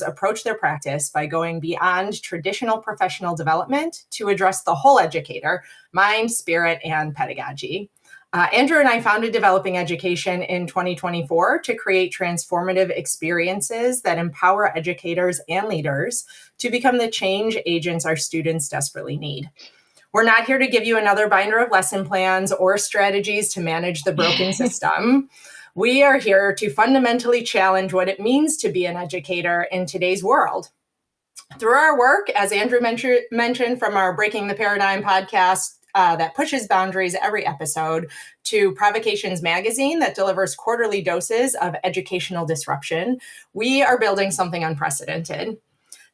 approach their practice by going beyond traditional professional development to address the whole educator, mind, spirit, and pedagogy. Andrew and I founded Developing Education in 2024 to create transformative experiences that empower educators and leaders to become the change agents our students desperately need. We're not here to give you another binder of lesson plans or strategies to manage the broken system. We are here to fundamentally challenge what it means to be an educator in today's world. Through our work, as Andrew mentioned from our Breaking the Paradigm podcast, that pushes boundaries every episode, to Provocations Magazine that delivers quarterly doses of educational disruption, we are building something unprecedented.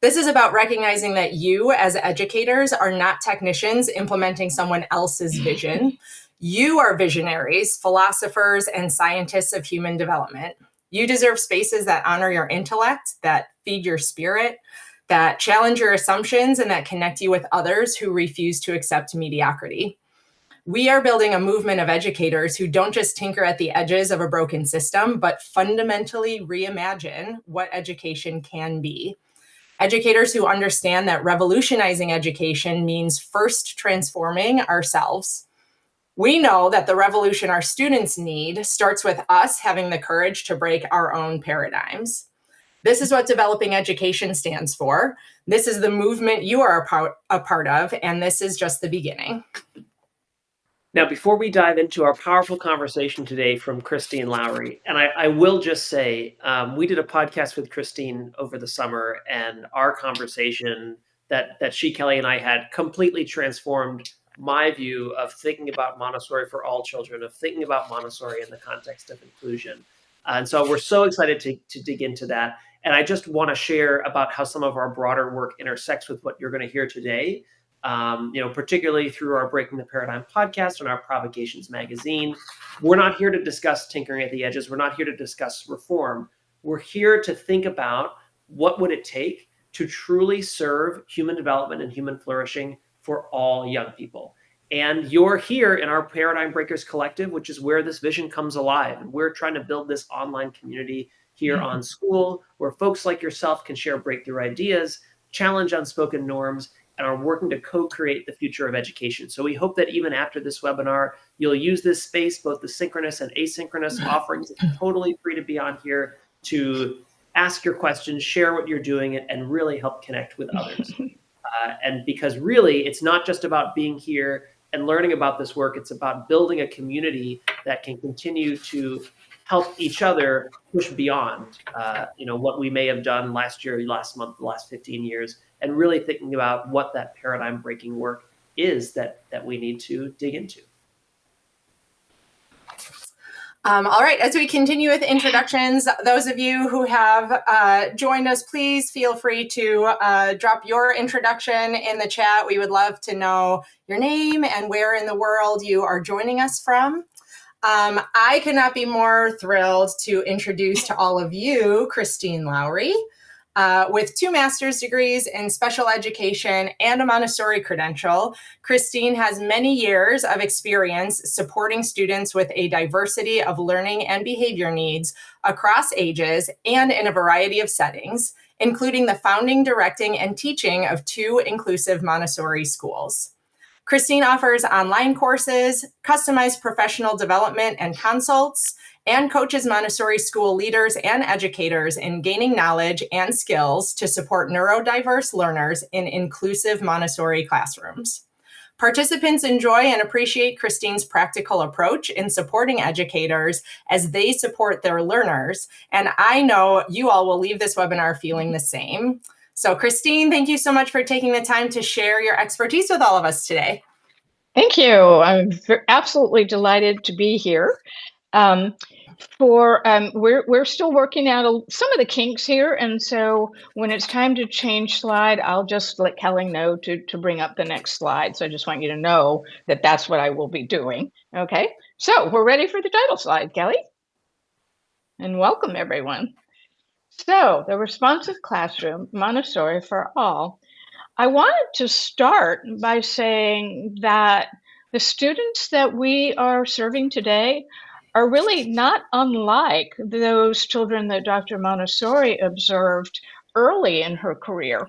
This is about recognizing that you, as educators, are not technicians implementing someone else's vision. You are visionaries, philosophers, and scientists of human development. You deserve spaces that honor your intellect, that feed your spirit, that challenge your assumptions, and that connect you with others who refuse to accept mediocrity. We are building a movement of educators who don't just tinker at the edges of a broken system, but fundamentally reimagine what education can be. Educators who understand that revolutionizing education means first transforming ourselves. We know that the revolution our students need starts with us having the courage to break our own paradigms. This is what Developing Education stands for. This is the movement you are a part of, and this is just the beginning. Now, before we dive into our powerful conversation today from Christine Lowry, and I will just say, we did a podcast with Christine over the summer, and our conversation that she, Kelly, and I had completely transformed my view of thinking about Montessori for all children, of thinking about Montessori in the context of inclusion. And so we're so excited to dig into that. And I just want to share about how some of our broader work intersects with what you're going to hear today, particularly through our Breaking the Paradigm podcast and our Provocations magazine. We're not here to discuss tinkering at the edges. We're not here to discuss reform. We're here to think about what would it take to truly serve human development and human flourishing for all young people. And you're here in our Paradigm Breakers Collective, which is where this vision comes alive. And we're trying to build this online community here on School, where folks like yourself can share breakthrough ideas, challenge unspoken norms, and are working to co-create the future of education. So we hope that even after this webinar, you'll use this space, both the synchronous and asynchronous offerings. It's totally free to be on here to ask your questions, share what you're doing, and really help connect with others. And because really, it's not just about being here and learning about this work, it's about building a community that can continue to help each other push beyond, what we may have done last year, last month, the last 15 years, and really thinking about what that paradigm breaking work is that we need to dig into. All right, as we continue with introductions, those of you who have joined us, please feel free to drop your introduction in the chat. We would love to know your name and where in the world you are joining us from. I could not be more thrilled to introduce to all of you Christine Lowry. With 2 master's degrees in special education and a Montessori credential, Christine has many years of experience supporting students with a diversity of learning and behavior needs across ages and in a variety of settings, including the founding, directing, and teaching of 2 inclusive Montessori schools. Christine offers online courses, customized professional development and consults, and coaches Montessori school leaders and educators in gaining knowledge and skills to support neurodiverse learners in inclusive Montessori classrooms. Participants enjoy and appreciate Christine's practical approach in supporting educators as they support their learners, and I know you all will leave this webinar feeling the same. So Christine, thank you so much for taking the time to share your expertise with all of us today. Thank you. I'm absolutely delighted to be here. We're still working out some of the kinks here, and so when it's time to change slide, I'll just let Kelly know to bring up the next slide. So I just want you to know that that's what I will be doing. Okay, so we're ready for the title slide, Kelly, and welcome everyone. So the responsive classroom, Montessori for all. I wanted to start by saying that the students that we are serving today are really not unlike those children that Dr. Montessori observed early in her career.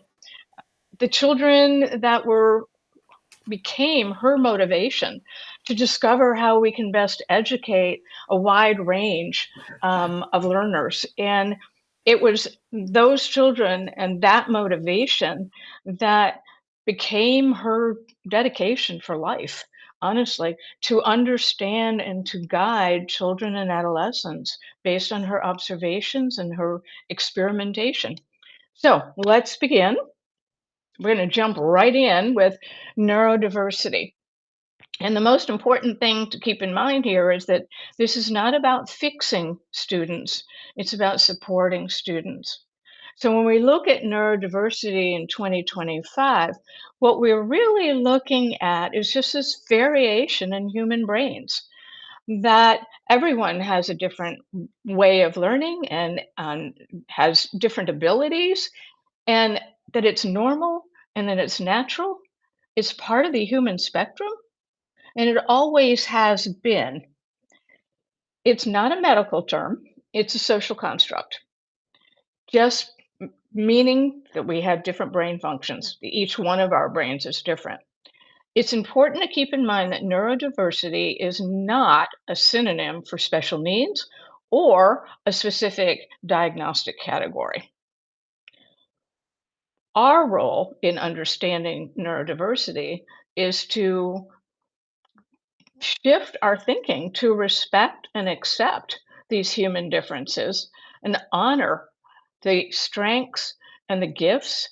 The children that became her motivation to discover how we can best educate a wide range of learners. And it was those children and that motivation that became her dedication for life, honestly, to understand and to guide children and adolescents based on her observations and her experimentation. So let's begin. We're going to jump right in with neurodiversity. And the most important thing to keep in mind here is that this is not about fixing students, it's about supporting students. So when we look at neurodiversity in 2025, what we're really looking at is just this variation in human brains, that everyone has a different way of learning and has different abilities, and that it's normal and that it's natural. It's part of the human spectrum, and it always has been. It's not a medical term, it's a social construct, just meaning that we have different brain functions. Each one of our brains is different. It's important to keep in mind that neurodiversity is not a synonym for special needs or a specific diagnostic category. Our role in understanding neurodiversity is to shift our thinking to respect and accept these human differences and honor the strengths and the gifts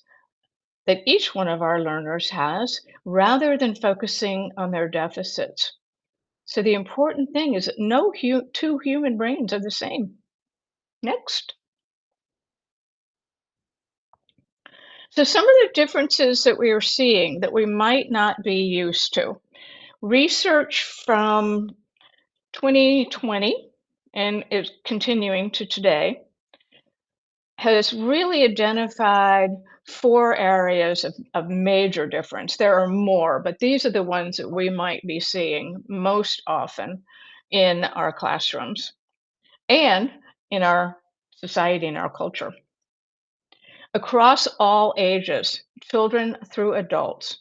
that each one of our learners has rather than focusing on their deficits. So, the important thing is that no two human brains are the same. Next. So, some of the differences that we are seeing that we might not be used to. Research from 2020 and is continuing to today has really identified four areas of major difference. There are more, but these are the ones that we might be seeing most often in our classrooms and in our society and our culture. Across all ages, children through adults,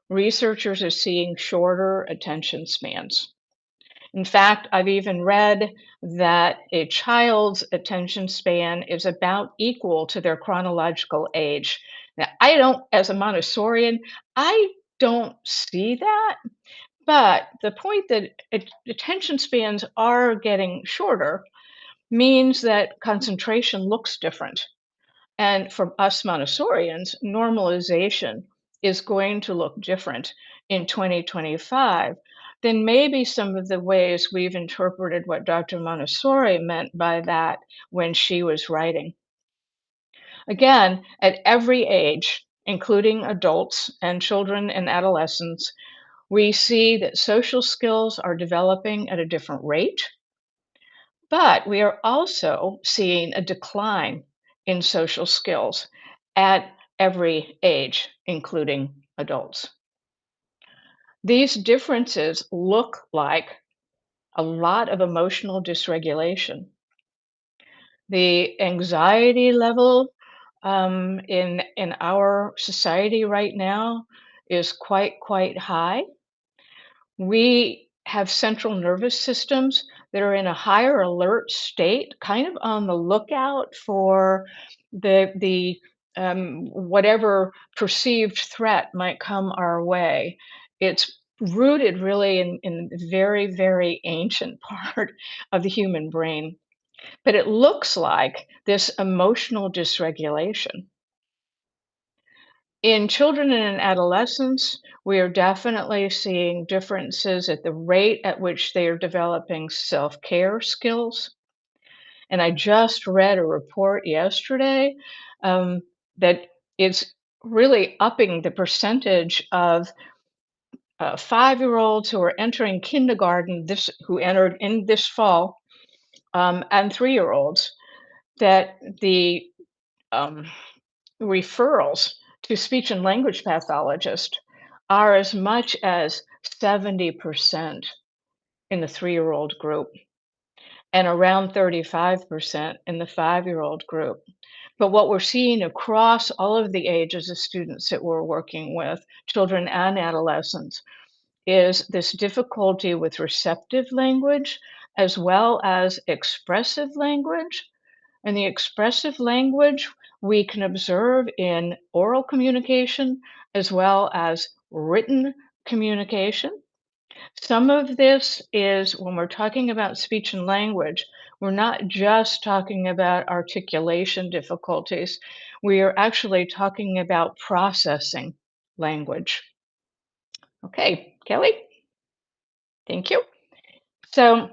researchers are seeing shorter attention spans. In fact, I've even read that a child's attention span is about equal to their chronological age. Now, I don't, as a Montessorian, I don't see that, but the point that attention spans are getting shorter means that concentration looks different. And for us Montessorians, normalization is going to look different in 2025 than maybe some of the ways we've interpreted what Dr. Montessori meant by that when she was writing. Again, at every age, including adults and children and adolescents, we see that social skills are developing at a different rate, but we are also seeing a decline in social skills at every age, including adults. These differences look like a lot of emotional dysregulation. The anxiety level in our society right now is quite high. We have central nervous systems that are in a higher alert state, kind of on the lookout for the whatever perceived threat might come our way. It's rooted really in the very ancient part of the human brain. But it looks like this emotional dysregulation. In children and in adolescents, we are definitely seeing differences at the rate at which they are developing self care skills. And I just read a report yesterday that it's really upping the percentage of 5-year-olds who are entering kindergarten, who entered in this fall, and 3-year-olds, that the um, referrals to speech and language pathologist are as much as 70% in the 3-year-old group and around 35% in the 5-year-old group. But what we're seeing across all of the ages of students that we're working with, children and adolescents, is this difficulty with receptive language as well as expressive language. And the expressive language we can observe in oral communication as well as written communication. Some of this is when we're talking about speech and language, we're not just talking about articulation difficulties. We are actually talking about processing language. Okay, Kelly, thank you. So,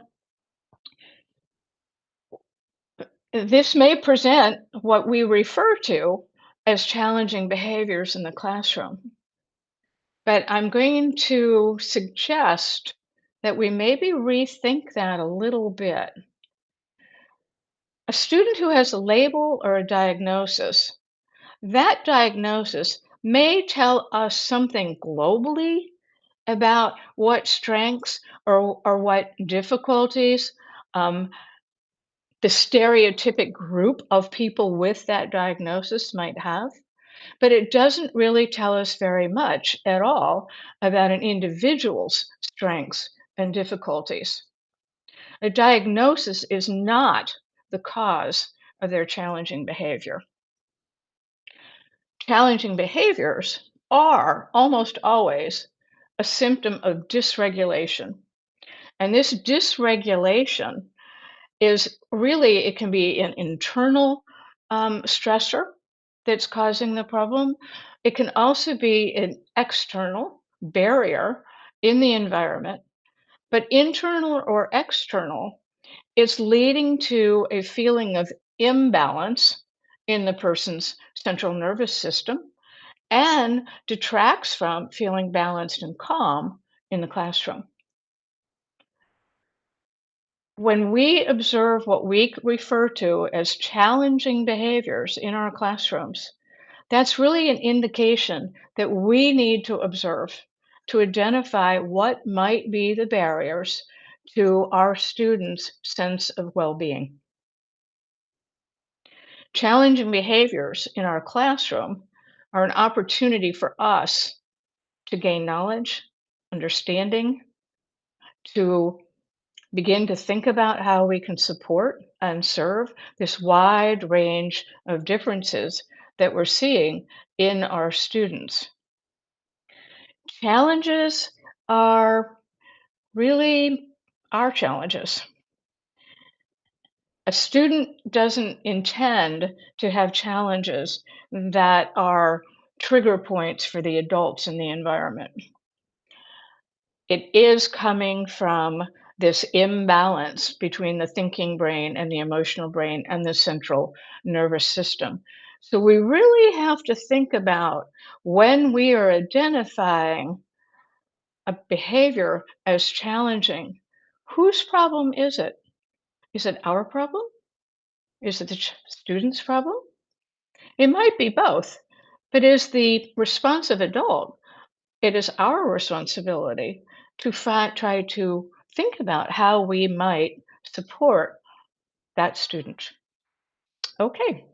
this may present what we refer to as challenging behaviors in the classroom, but I'm going to suggest that we maybe rethink that a little bit. A student who has a label or a diagnosis, that diagnosis may tell us something globally about what strengths or what difficulties the stereotypic group of people with that diagnosis might have, but it doesn't really tell us very much at all about an individual's strengths and difficulties. A diagnosis is not the cause of their challenging behavior. Challenging behaviors are almost always a symptom of dysregulation. And this dysregulation is really, it can be an internal stressor that's causing the problem. It can also be an external barrier in the environment, but internal or external, it's leading to a feeling of imbalance in the person's central nervous system and detracts from feeling balanced and calm in the classroom. When we observe what we refer to as challenging behaviors in our classrooms, that's really an indication that we need to observe to identify what might be the barriers to our students' sense of well-being. Challenging behaviors in our classroom are an opportunity for us to gain knowledge, understanding, to begin to think about how we can support and serve this wide range of differences that we're seeing in our students. Challenges are really our challenges. A student doesn't intend to have challenges that are trigger points for the adults in the environment. It is coming from this imbalance between the thinking brain and the emotional brain and the central nervous system. So we really have to think about when we are identifying a behavior as challenging, whose problem is it? Is it our problem? Is it the student's problem? It might be both, but as the responsive adult, it is our responsibility to try to think about how we might support that student. Okay,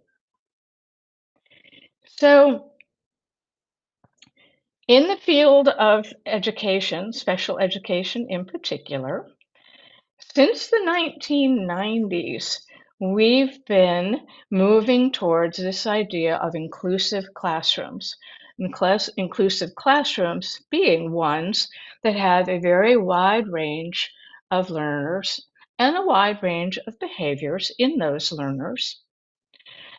so in the field of education, special education in particular, since the 1990s, we've been moving towards this idea of inclusive classrooms. Inclusive classrooms being ones that have a very wide range of learners and a wide range of behaviors in those learners.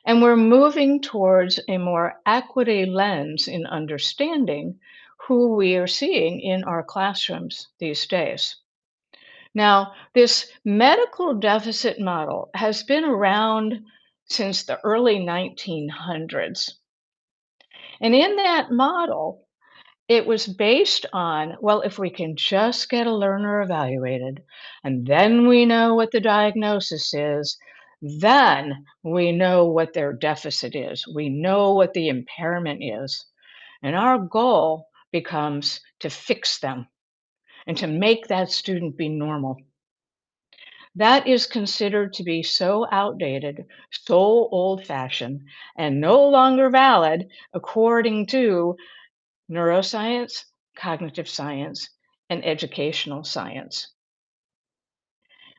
And we're moving towards a more equity lens in understanding who we are seeing in our classrooms these days. Now, this medical deficit model has been around since the early 1900s. And in that model, it was based on, well, if we can just get a learner evaluated, and then we know what the diagnosis is, then we know what their deficit is. We know what the impairment is. And our goal becomes to fix them and to make that student be normal. That is considered to be so outdated, so old-fashioned, and no longer valid according to neuroscience, cognitive science, and educational science.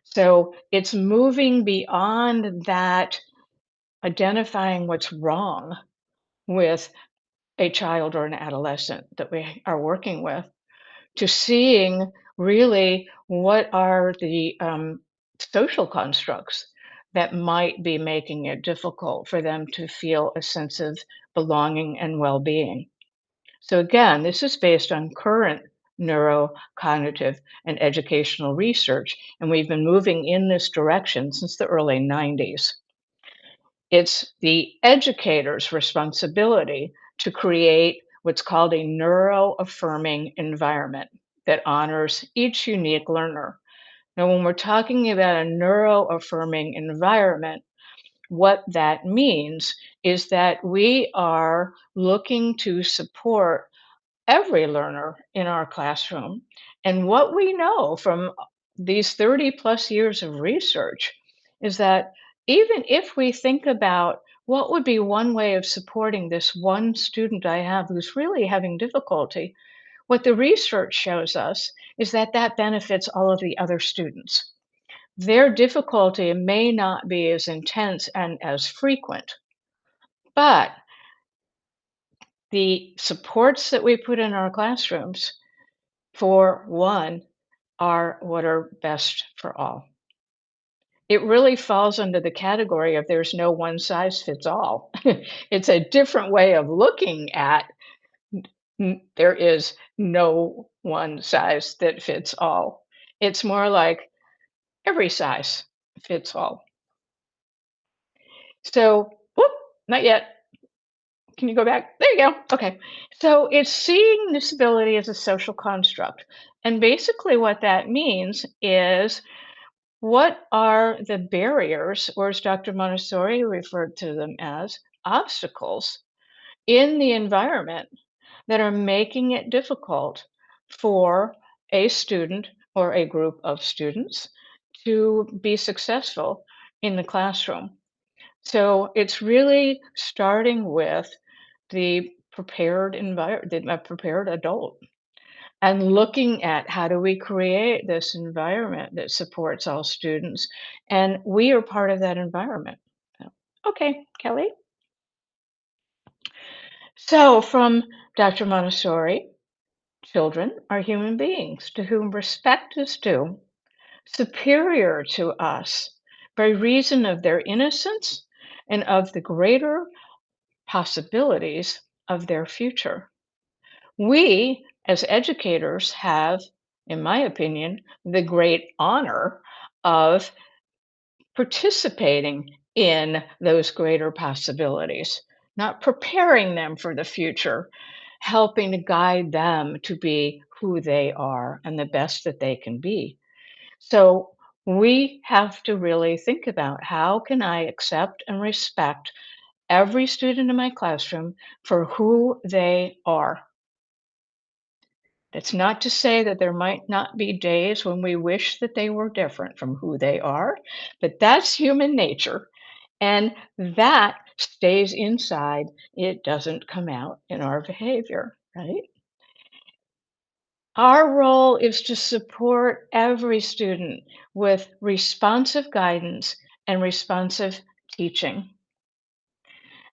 So it's moving beyond that, identifying what's wrong with a child or an adolescent that we are working with, to seeing really what are the social constructs that might be making it difficult for them to feel a sense of belonging and well-being. So again, this is based on current neurocognitive and educational research, and we've been moving in this direction since the early 90s. It's the educator's responsibility to create what's called a neuro-affirming environment that honors each unique learner. Now, when we're talking about a neuro-affirming environment, what that means is that we are looking to support every learner in our classroom. And what we know from these 30 plus years of research is that even if we think about what would be one way of supporting this one student I have who's really having difficulty, what the research shows us is that that benefits all of the other students. Their difficulty may not be as intense and as frequent, but the supports that we put in our classrooms, for one, are what are best for all. It really falls under the category of there's no one size fits all. It's a different way of looking at there is no one size that fits all. It's more like every size fits all. So, whoop, not yet. Can you go back? There you go. Okay. So it's seeing disability as a social construct. And basically, what that means is what are the barriers, or as Dr. Montessori referred to them as obstacles, in the environment that are making it difficult for a student or a group of students to be successful in the classroom? So it's really starting with the prepared adult, and looking at how do we create this environment that supports all students, and we are part of that environment. So, okay, Kelly. So from Dr. Montessori, children are human beings to whom respect is due, superior to us by reason of their innocence and of the greater possibilities of their future. We, as educators, have, in my opinion, the great honor of participating in those greater possibilities, not preparing them for the future, helping to guide them to be who they are and the best that they can be. So we have to really think about how can I accept and respect every student in my classroom for who they are. That's not to say that there might not be days when we wish that they were different from who they are, but that's human nature. And that stays inside. It doesn't come out in our behavior, right? Our role is to support every student with responsive guidance and responsive teaching.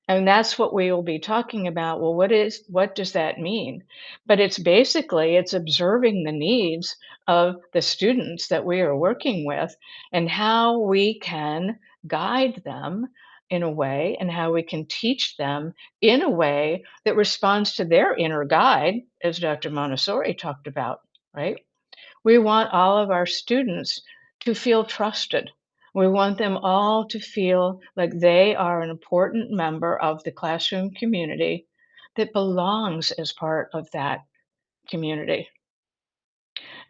And that's what we will be talking about. Well, what does that mean? But it's observing the needs of the students that we are working with and how we can guide them in a way and how we can teach them in a way that responds to their inner guide, as Dr. Montessori talked about, right? We want all of our students to feel trusted. We want them all to feel like they are an important member of the classroom community that belongs as part of that community.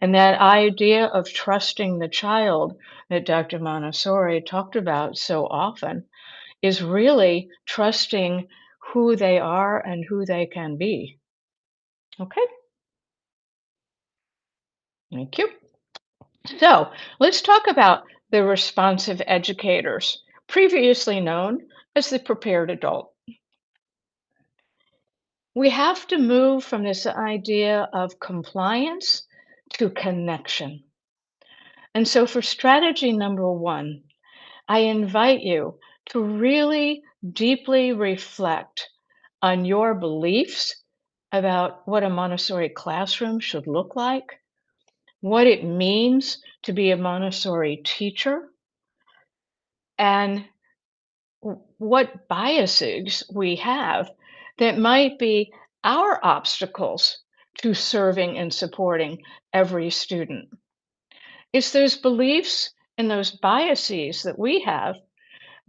And that idea of trusting the child that Dr. Montessori talked about so often is really trusting who they are and who they can be. Okay, thank you. So let's talk about the responsive educators, previously known as the prepared adult. We have to move from this idea of compliance to connection. And so, for strategy number one, I invite you to really deeply reflect on your beliefs about what a Montessori classroom should look like, what it means to be a Montessori teacher, and what biases we have that might be our obstacles to serving and supporting every student. It's those beliefs and those biases that we have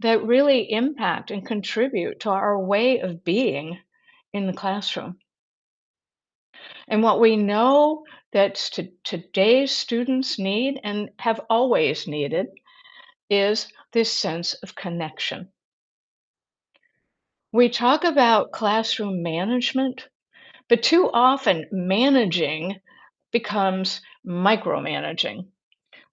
that really impact and contribute to our way of being in the classroom. And what we know that today's students need and have always needed is this sense of connection. We talk about classroom management, but too often managing becomes micromanaging,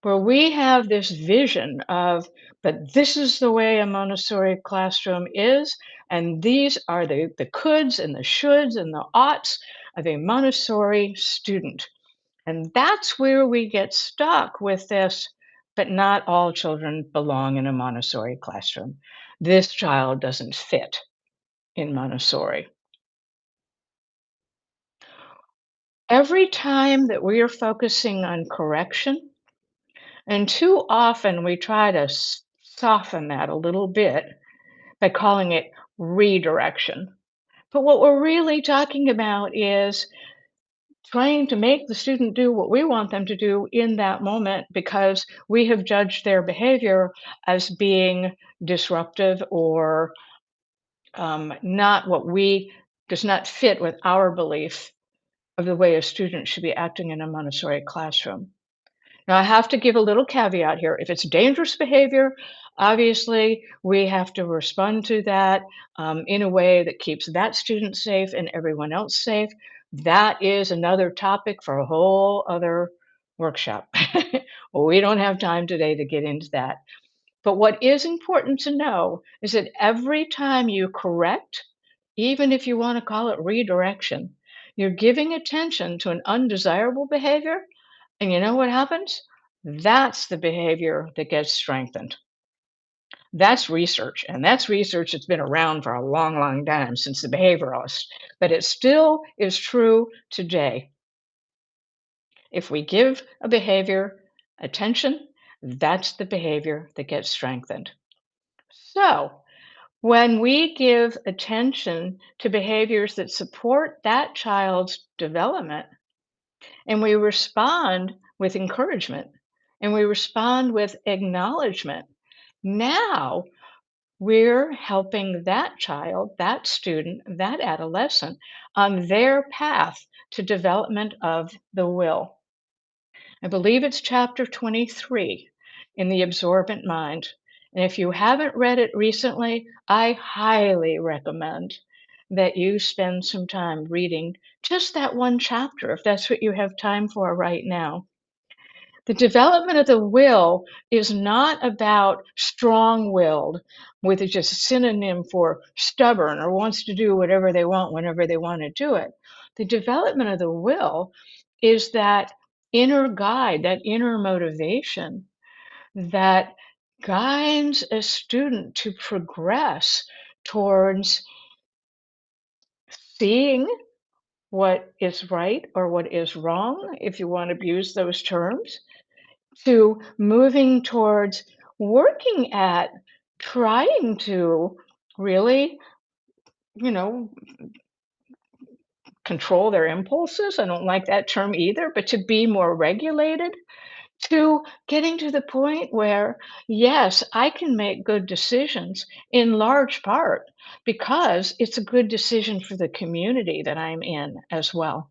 where we have this vision of, but this is the way a Montessori classroom is, and these are the coulds and the shoulds and the oughts of a Montessori student. And that's where we get stuck with this, but not all children belong in a Montessori classroom. This child doesn't fit in Montessori. Every time that we are focusing on correction, and too often we try to soften that a little bit by calling it redirection. But what we're really talking about is trying to make the student do what we want them to do in that moment because we have judged their behavior as being disruptive or not what we does not fit with our belief of the way a student should be acting in a Montessori classroom. Now, I have to give a little caveat here. If it's dangerous behavior, obviously we have to respond to that in a way that keeps that student safe and everyone else safe. That is another topic for a whole other workshop. We don't have time today to get into that. But what is important to know is that every time you correct, even if you want to call it redirection, you're giving attention to an undesirable behavior. And you know what happens? That's the behavior that gets strengthened. That's research. And that's research that's been around for a long, long time since the behavioralists. But it still is true today. If we give a behavior attention, that's the behavior that gets strengthened. So, when we give attention to behaviors that support that child's development, and we respond with encouragement, and we respond with acknowledgement, now we're helping that child, that student, that adolescent on their path to development of the will. I believe it's chapter 23 in The Absorbent Mind. And if you haven't read it recently, I highly recommend that you spend some time reading just that one chapter, if that's what you have time for right now. The development of the will is not about strong willed, with it just a synonym for stubborn or wants to do whatever they want whenever they want to do it. The development of the will is that inner guide, that inner motivation that guides a student to progress towards seeing what is right or what is wrong, if you want to use those terms, to moving towards working at trying to really, you know, control their impulses. I don't like that term either, but to be more regulated, to getting to the point where, yes, I can make good decisions in large part because it's a good decision for the community that I'm in as well.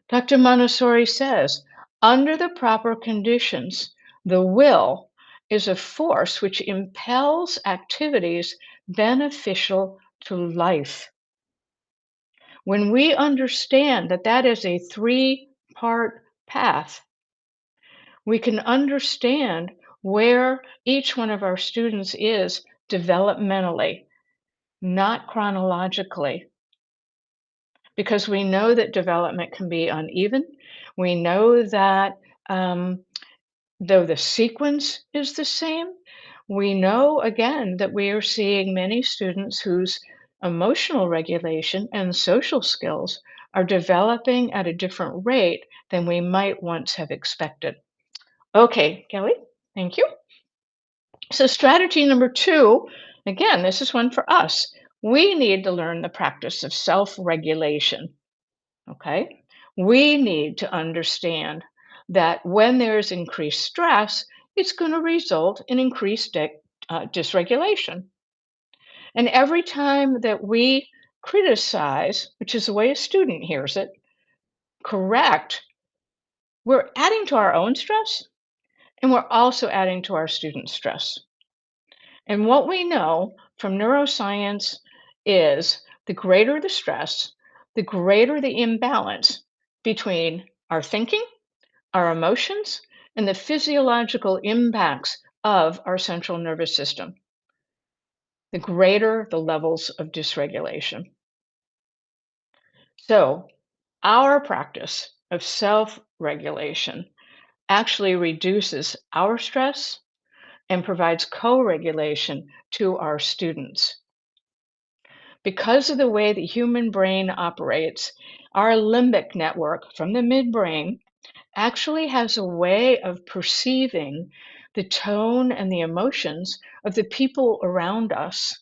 Dr. Montessori says, under the proper conditions, the will is a force which impels activities beneficial to life. When we understand that that is a three-part path, we can understand where each one of our students is developmentally, not chronologically, because we know that development can be uneven. We know that though the sequence is the same, we know again that we are seeing many students whose emotional regulation and social skills are developing at a different rate than we might once have expected. Okay, Kelly, thank you. So, strategy number 2, again, this is one for us. We need to learn the practice of self regulation. Okay. We need to understand that when there's increased stress, it's going to result in increased dysregulation. And every time that we criticize, which is the way a student hears it, correct, we're adding to our own stress and we're also adding to our students' stress. And what we know from neuroscience is the greater the stress, the greater the imbalance between our thinking, our emotions, and the physiological impacts of our central nervous system, the greater the levels of dysregulation. So, our practice of self regulation actually reduces our stress and provides co regulation to our students. Because of the way the human brain operates, our limbic network from the midbrain actually has a way of perceiving the tone and the emotions of the people around us.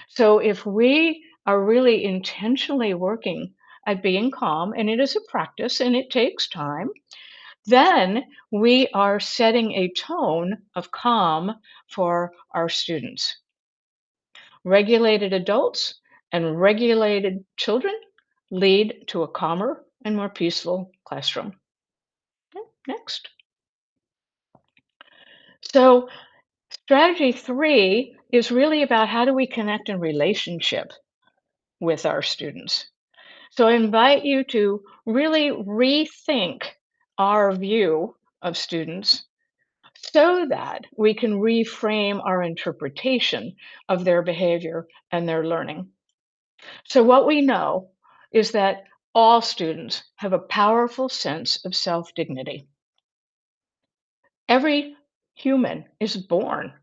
So if we are really intentionally working at being calm, and it is a practice and it takes time, then we are setting a tone of calm for our students. Regulated adults and regulated children lead to a calmer and more peaceful classroom. Okay, next. So, strategy 3 is really about how do we connect in relationship with our students. So, I invite you to really rethink our view of students so that we can reframe our interpretation of their behavior and their learning. So, what we know is that all students have a powerful sense of self dignity. Every human is born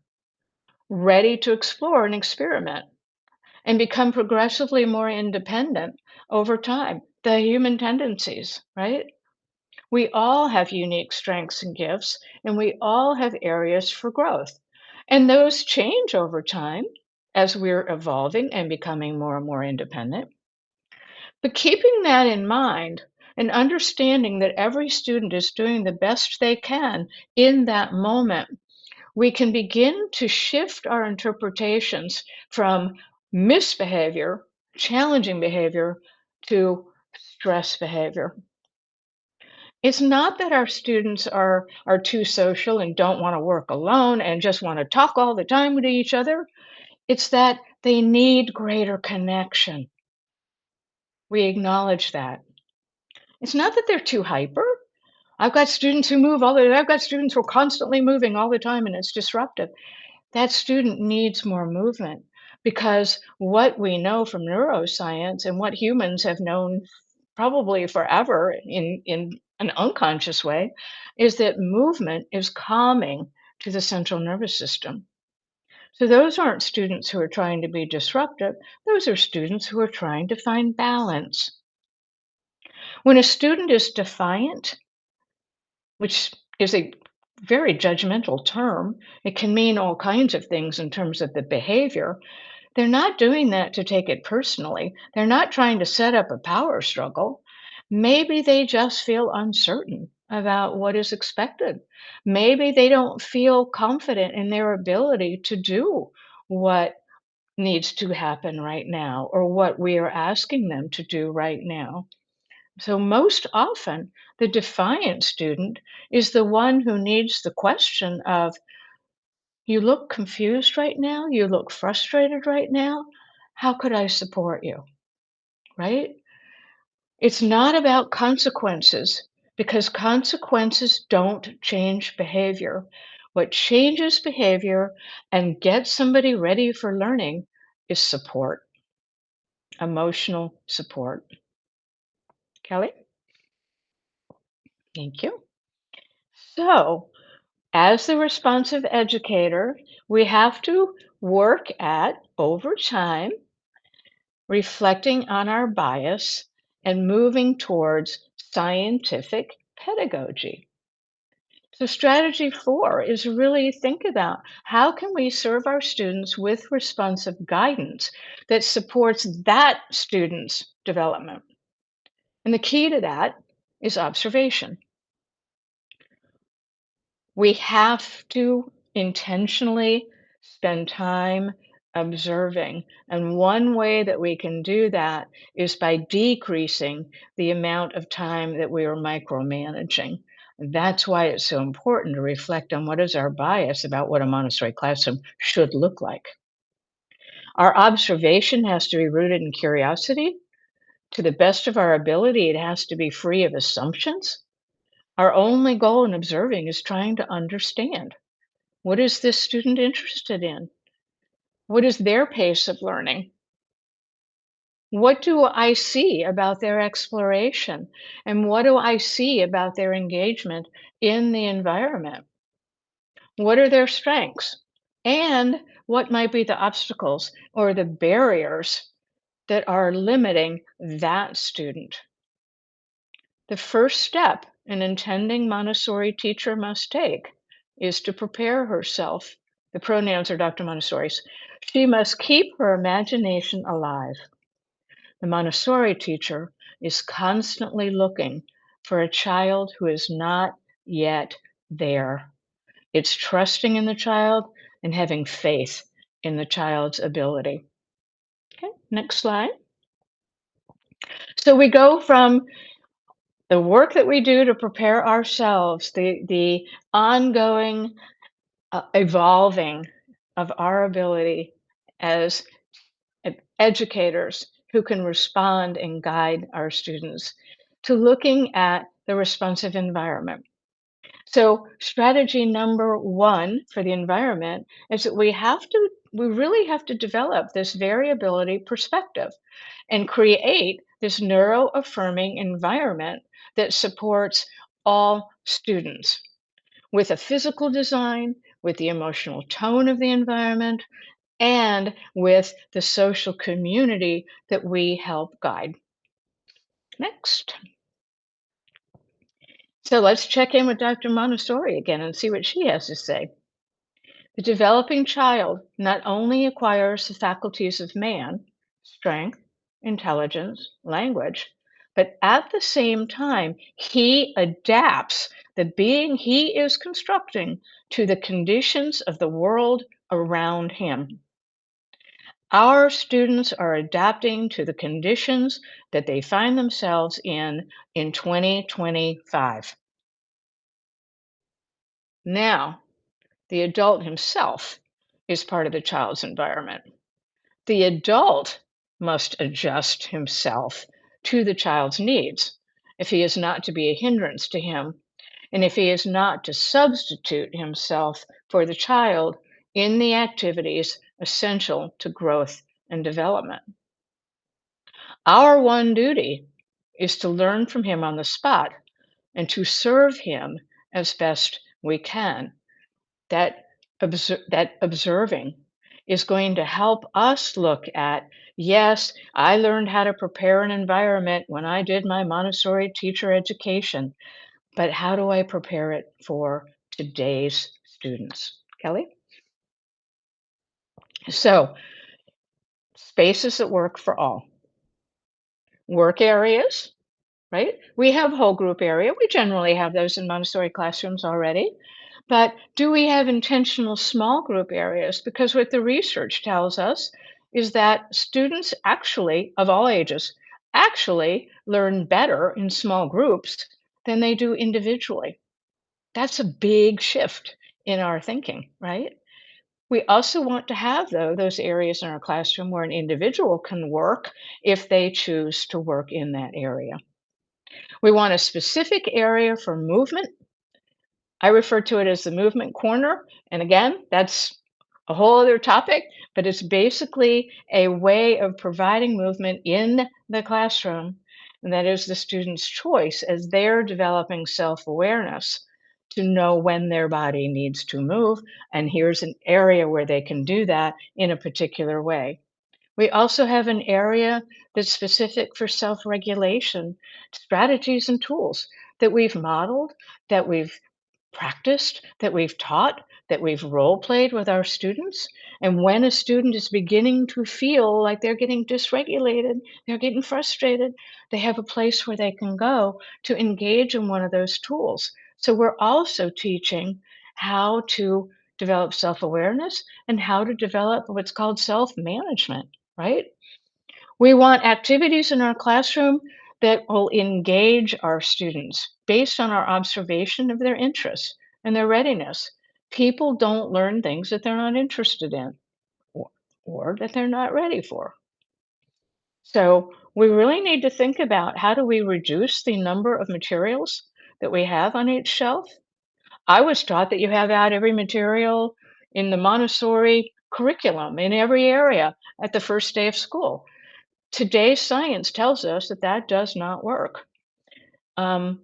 ready to explore and experiment and become progressively more independent over time. The human tendencies, right? We all have unique strengths and gifts, and we all have areas for growth. And those change over time as we're evolving and becoming more and more independent. But keeping that in mind and understanding that every student is doing the best they can in that moment, we can begin to shift our interpretations from misbehavior, challenging behavior, to stress behavior. It's not that our students are too social and don't want to work alone and just want to talk all the time to each other. It's that they need greater connection. We acknowledge that. It's not that they're too hyper. I've got students who move I've got students who are constantly moving all the time and it's disruptive. That student needs more movement because what we know from neuroscience and what humans have known probably forever in an unconscious way is that movement is calming to the central nervous system. So those aren't students who are trying to be disruptive, those are students who are trying to find balance. When a student is defiant, which is a very judgmental term, it can mean all kinds of things in terms of the behavior. They're not doing that to take it personally. They're not trying to set up a power struggle. Maybe they just feel uncertain about what is expected. Maybe they don't feel confident in their ability to do what needs to happen right now or what we are asking them to do right now. So, most often, the defiant student is the one who needs the question of, you look confused right now, you look frustrated right now. How could I support you? Right? It's not about consequences because consequences don't change behavior. What changes behavior and gets somebody ready for learning is support, emotional support. Kelly? Thank you. So, as the responsive educator, we have to work at, over time, reflecting on our bias and moving towards scientific pedagogy. So, strategy 4 is really think about how can we serve our students with responsive guidance that supports that student's development. And the key to that is observation. We have to intentionally spend time observing. And one way that we can do that is by decreasing the amount of time that we are micromanaging. That's why it's so important to reflect on what is our bias about what a Montessori classroom should look like. Our observation has to be rooted in curiosity. To the best of our ability, it has to be free of assumptions. Our only goal in observing is trying to understand. What is this student interested in? What is their pace of learning? What do I see about their exploration? And what do I see about their engagement in the environment? What are their strengths? And what might be the obstacles or the barriers that are limiting that student? The first step an intending Montessori teacher must take is to prepare herself. The pronouns are Dr. Montessori's. She must keep her imagination alive. The Montessori teacher is constantly looking for a child who is not yet there. It's trusting in the child and having faith in the child's ability. Okay, next slide. So we go from the work that we do to prepare ourselves, the ongoing evolving of our ability as educators who can respond and guide our students, to looking at the responsive environment. So, strategy number 1 for the environment is that we really have to develop this variability perspective and create this neuro-affirming environment that supports all students with a physical design, with the emotional tone of the environment, and with the social community that we help guide. Next. So let's check in with Dr. Montessori again and see what she has to say. The developing child not only acquires the faculties of man, strength, intelligence, language, but at the same time, he adapts the being he is constructing to the conditions of the world around him. Our students are adapting to the conditions that they find themselves in 2025. Now, the adult himself is part of the child's environment. The adult must adjust himself to the child's needs if he is not to be a hindrance to him, and if he is not to substitute himself for the child in the activities essential to growth and development. Our one duty is to learn from him on the spot and to serve him as best we can. That observing is going to help us look at, yes, I learned how to prepare an environment when I did my Montessori teacher education, but how do I prepare it for today's students? Kelly? So, spaces that work for all. Work areas, right? We have whole group area. We generally have those in Montessori classrooms already. But do we have intentional small group areas? Because what the research tells us is that students actually, of all ages, actually learn better in small groups than they do individually. That's a big shift in our thinking, right? We also want to have, though, those areas in our classroom where an individual can work if they choose to work in that area. We want a specific area for movement I refer to it as the movement corner. And again, that's a whole other topic, but it's basically a way of providing movement in the classroom. And that is the student's choice as they're developing self awareness to know when their body needs to move. And here's an area where they can do that in a particular way. We also have an area that's specific for self regulation strategies and tools that we've modeled, that we've practiced, that we've taught, that we've role played with our students. And when a student is beginning to feel like they're getting dysregulated, they're getting frustrated, they have a place where they can go to engage in one of those tools. So we're also teaching how to develop self awareness and how to develop what's called self management, right? We want activities in our classroom that will engage our students based on our observation of their interests and their readiness. People don't learn things that they're not interested in or, or that they're not ready for. So we really need to think about how do we reduce the number of materials that we have on each shelf. I was taught that you have out every material in the Montessori curriculum in every area at the first day of school. Today's science tells us that that does not work. Um,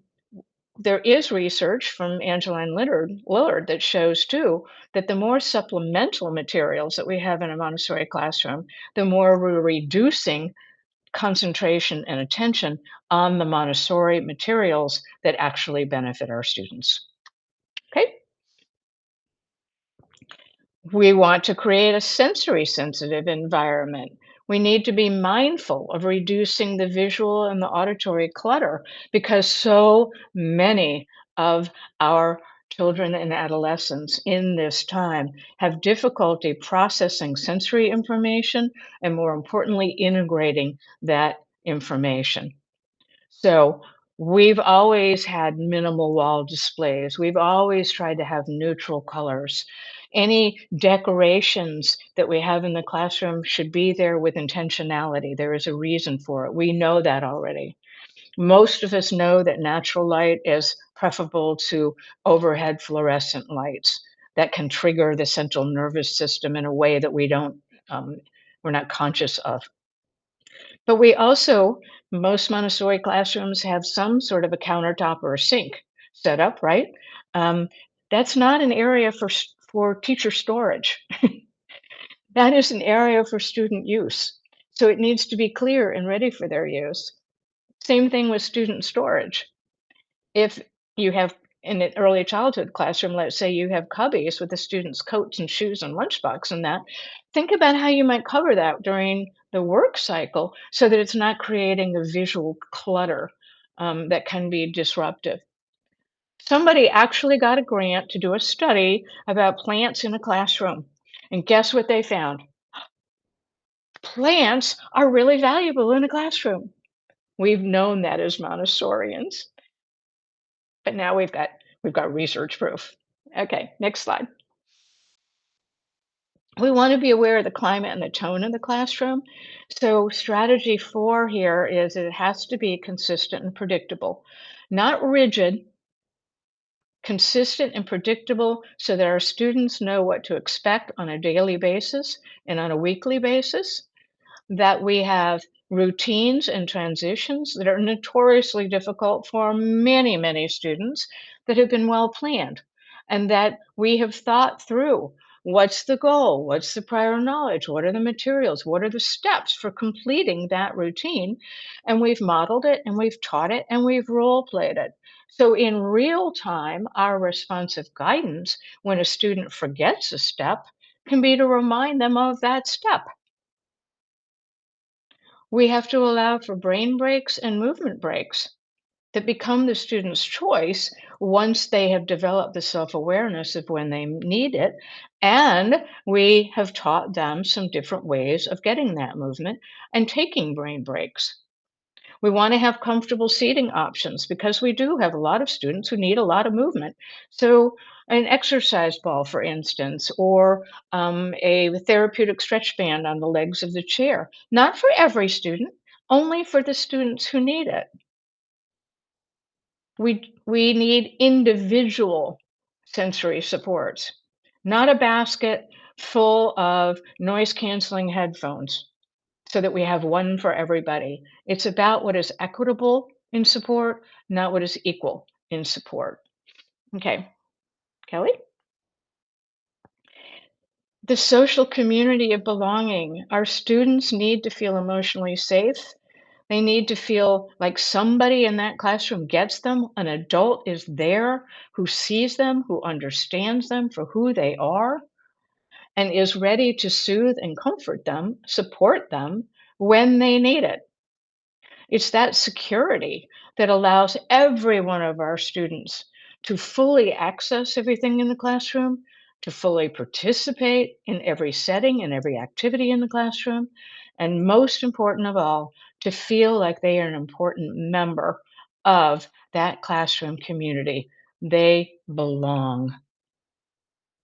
there is research from Angeline Lillard that shows too that the more supplemental materials that we have in a Montessori classroom, the more we're reducing concentration and attention on the Montessori materials that actually benefit our students. Okay. We want to create a sensory sensitive environment. We need to be mindful of reducing the visual and the auditory clutter because so many of our children and adolescents in this time have difficulty processing sensory information and, more importantly, integrating that information. So we've always had minimal wall displays. We've always tried to have neutral colors. Any decorations that we have in the classroom should be there with intentionality. There is a reason for it. We know that already. Most of us know that natural light is preferable to overhead fluorescent lights that can trigger the central nervous system in a way that we're not conscious of. But we also, most Montessori classrooms have some sort of a countertop or a sink set up, right? Um, that's not an area for teacher storage. That is an area for student use. So it needs to be clear and ready for their use. Same thing with student storage. If you have in an early childhood classroom, let's say you have cubbies with the students' coats and shoes and lunchbox and that, think about how you might cover that during the work cycle so that it's not creating a visual clutter that can be disruptive. Somebody actually got a grant to do a study about plants in a classroom. And guess what they found? Plants are really valuable in a classroom. We've known that as Montessorians. But now we've got research proof. Okay, next slide. We want to be aware of the climate and the tone of the classroom. So strategy 4 here is it has to be consistent and predictable, not rigid, consistent and predictable so that our students know what to expect on a daily basis and on a weekly basis, that we have routines and transitions that are notoriously difficult for many, many students that have been well planned, and that we have thought through what's the goal, what's the prior knowledge, what are the materials, what are the steps for completing that routine. And we've modeled it and we've taught it and we've role played it. So, in real time, our responsive guidance when a student forgets a step can be to remind them of that step. We have to allow for brain breaks and movement breaks that become the student's choice once they have developed the self awareness of when they need it. And we have taught them some different ways of getting that movement and taking brain breaks. We want to have comfortable seating options because we do have a lot of students who need a lot of movement. So, an exercise ball, for instance, or a therapeutic stretch band on the legs of the chair. Not for every student, only for the students who need it. We need individual sensory supports, not a basket full of noise canceling headphones so that we have one for everybody. It's about what is equitable in support, not what is equal in support. Okay, Kelly? The social community of belonging. Our students need to feel emotionally safe. They need to feel like somebody in that classroom gets them. An adult is there who sees them, who understands them for who they are, and is ready to soothe and comfort them, support them when they need it. It's that security that allows every one of our students to fully access everything in the classroom, to fully participate in every setting and every activity in the classroom, and most important of all, to feel like they are an important member of that classroom community. They belong.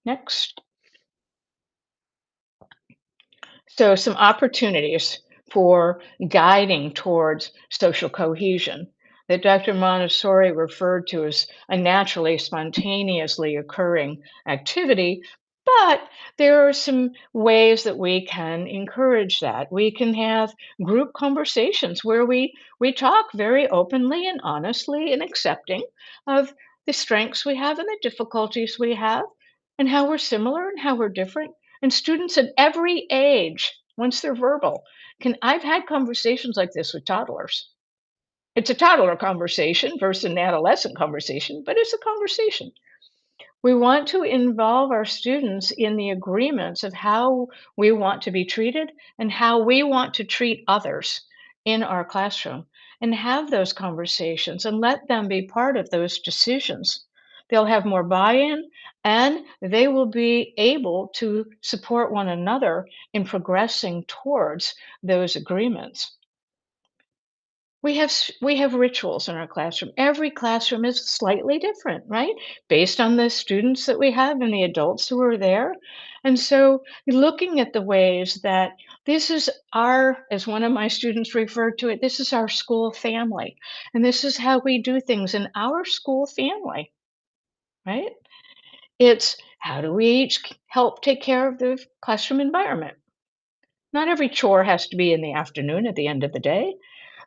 Next. So, some opportunities for guiding towards social cohesion that Dr. Montessori referred to as a naturally, spontaneously occurring activity. But there are some ways that we can encourage that. We can have group conversations where we talk very openly and honestly and accepting of the strengths we have and the difficulties we have, and how we're similar and how we're different, and students at every age, once they're verbal, can I've had conversations like this with toddlers. It's a toddler conversation versus an adolescent conversation, but it's a conversation. We want to involve our students in the agreements of how we want to be treated and how we want to treat others in our classroom, and have those conversations and let them be part of those decisions. They'll have more buy in, and they will be able to support one another in progressing towards those agreements. We have rituals in our classroom. Every classroom is slightly different, right? Based on the students that we have and the adults who are there. And so looking at the ways that this is our, as one of my students referred to it, this is our school family. And this is how we do things in our school family, right? It's how do we each help take care of the classroom environment? Not every chore has to be in the afternoon at the end of the day.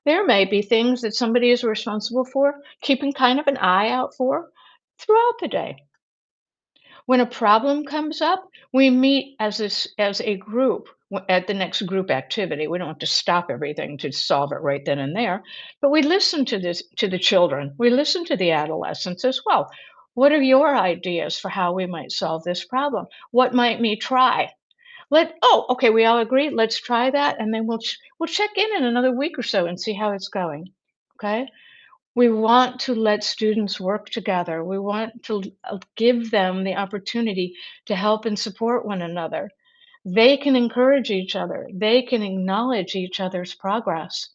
There may be things that somebody is responsible for, keeping kind of an eye out for throughout the day. When a problem comes up, we meet as a group at the next group activity. We don't have to stop everything to solve it right then and there, but we listen to the children. We listen to the adolescents as well. What are your ideas for how we might solve this problem? What might we try? Okay, we all agree. Let's try that, and then we'll check in another week or so and see how it's going. Okay, we want to let students work together. We want to give them the opportunity to help and support one another. They can encourage each other. They can acknowledge each other's progress,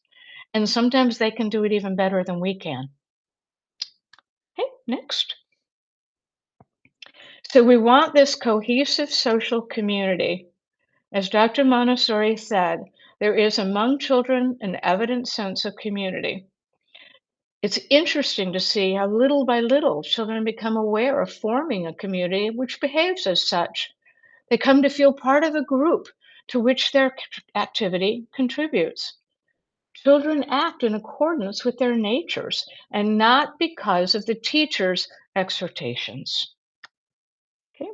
and sometimes they can do it even better than we can. Okay, next. So we want this cohesive social community. As Dr. Montessori said, there is among children an evident sense of community. It's interesting to see how little by little children become aware of forming a community which behaves as such. They come to feel part of a group to which their activity contributes. Children act in accordance with their natures and not because of the teacher's exhortations. Okay?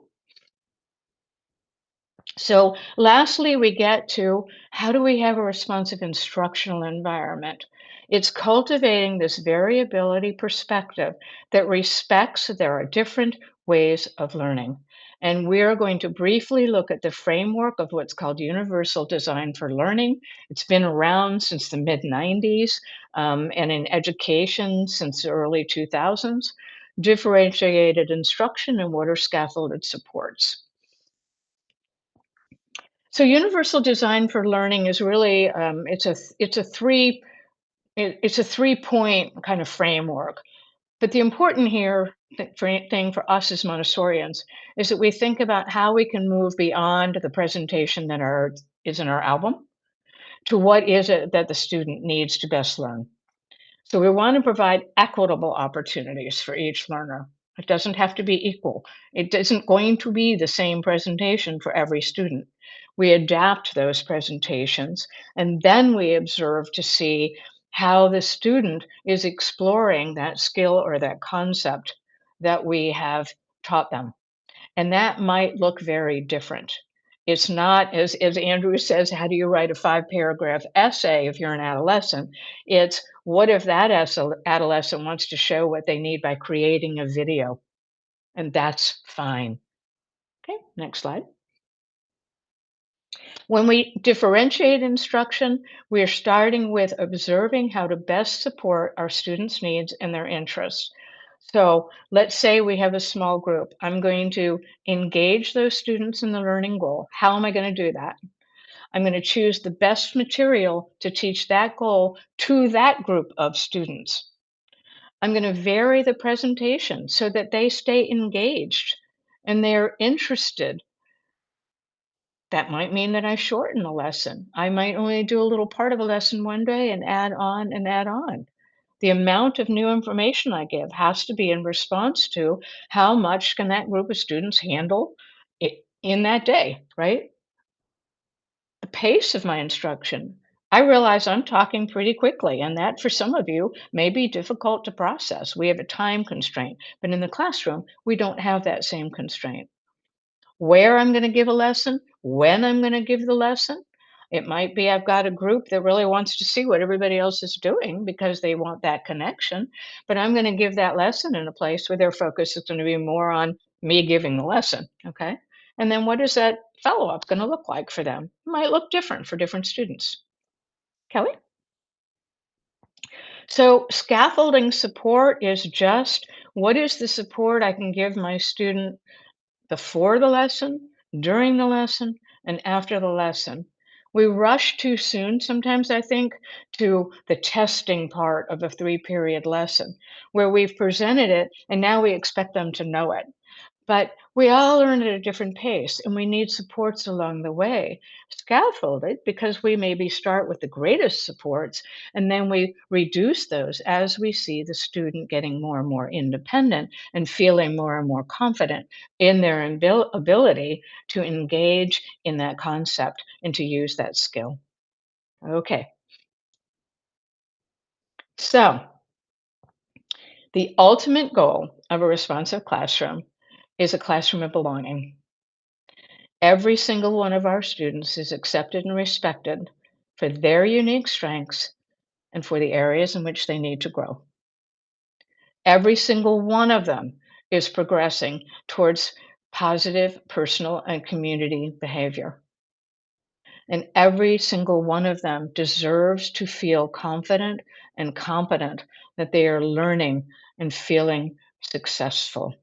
So, lastly, we get to how do we have a responsive instructional environment? It's cultivating this variability perspective that respects that there are different ways of learning. And we're going to briefly look at the framework of what's called universal design for learning. It's been around since the mid 90s, and in education since the early 2000s. Differentiated instruction and what are scaffolded supports. So universal design for learning is really it's a 3-point kind of framework. But the important thing for us as Montessorians is that we think about how we can move beyond the presentation that is in our album to what is it that the student needs to best learn. So we want to provide equitable opportunities for each learner. It doesn't have to be equal. It isn't going to be the same presentation for every student. We adapt those presentations and then we observe to see how the student is exploring that skill or that concept that we have taught them. And that might look very different. It's not, as Andrew says, how do you write a 5-paragraph essay if you're an adolescent? It's what if that adolescent wants to show what they need by creating a video? And that's fine. Okay, next slide. When we differentiate instruction, we are starting with observing how to best support our students' needs and their interests. So let's say we have a small group. I'm going to engage those students in the learning goal. How am I going to do that? I'm going to choose the best material to teach that goal to that group of students. I'm going to vary the presentation so that they stay engaged and they're interested. That might mean that I shorten the lesson. I might only do a little part of a lesson one day and add on and add on. The amount of new information I give has to be in response to how much can that group of students handle in that day, right? The pace of my instruction. I realize I'm talking pretty quickly, and that for some of you may be difficult to process. We have a time constraint, but in the classroom, we don't have that same constraint. Where I'm going to give a lesson, when I'm going to give the lesson. It might be I've got a group that really wants to see what everybody else is doing because they want that connection, but I'm going to give that lesson in a place where their focus is going to be more on me giving the lesson. Okay. And then what is that follow up going to look like for them? It might look different for different students. Kelly? So, scaffolding support is just what is the support I can give my student before the lesson, during the lesson, and after the lesson. We rush too soon sometimes, I think, to the testing part of a 3-period lesson where we've presented it and now we expect them to know it. But we all learn at a different pace and we need supports along the way. Scaffolded because we maybe start with the greatest supports and then we reduce those as we see the student getting more and more independent and feeling more and more confident in their ability to engage in that concept and to use that skill. Okay, so the ultimate goal of a responsive classroom is a classroom of belonging. Every single one of our students is accepted and respected for their unique strengths and for the areas in which they need to grow. Every single one of them is progressing towards positive personal and community behavior. And every single one of them deserves to feel confident and competent that they are learning and feeling successful.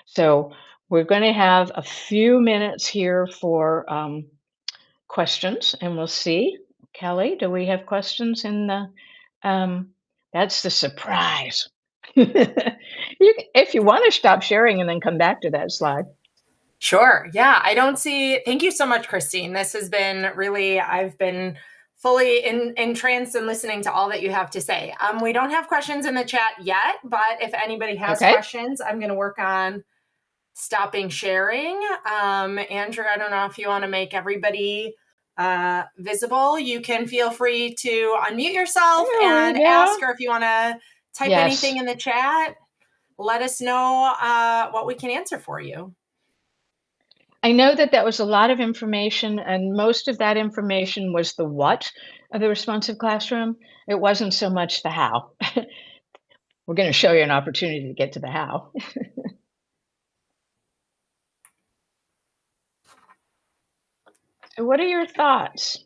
So we're going to have a few minutes here for questions, and we'll see. Kelly, do we have questions in the? That's the surprise. If you want to stop sharing and then come back to that slide. Sure. Yeah, I don't see. Thank you so much, Christine. This has been really, I've been fully entranced and listening to all that you have to say. We don't have questions in the chat yet, but if anybody has questions, I'm going to work on stopping sharing. Andrew, I don't know if you want to make everybody visible. You can feel free to unmute yourself and ask, or if you want to type anything in the chat, let us know what we can answer for you. I know that that was a lot of information, and most of that information was the what of the responsive classroom. It wasn't so much the how. We're going to show you an opportunity to get to the how. So what are your thoughts?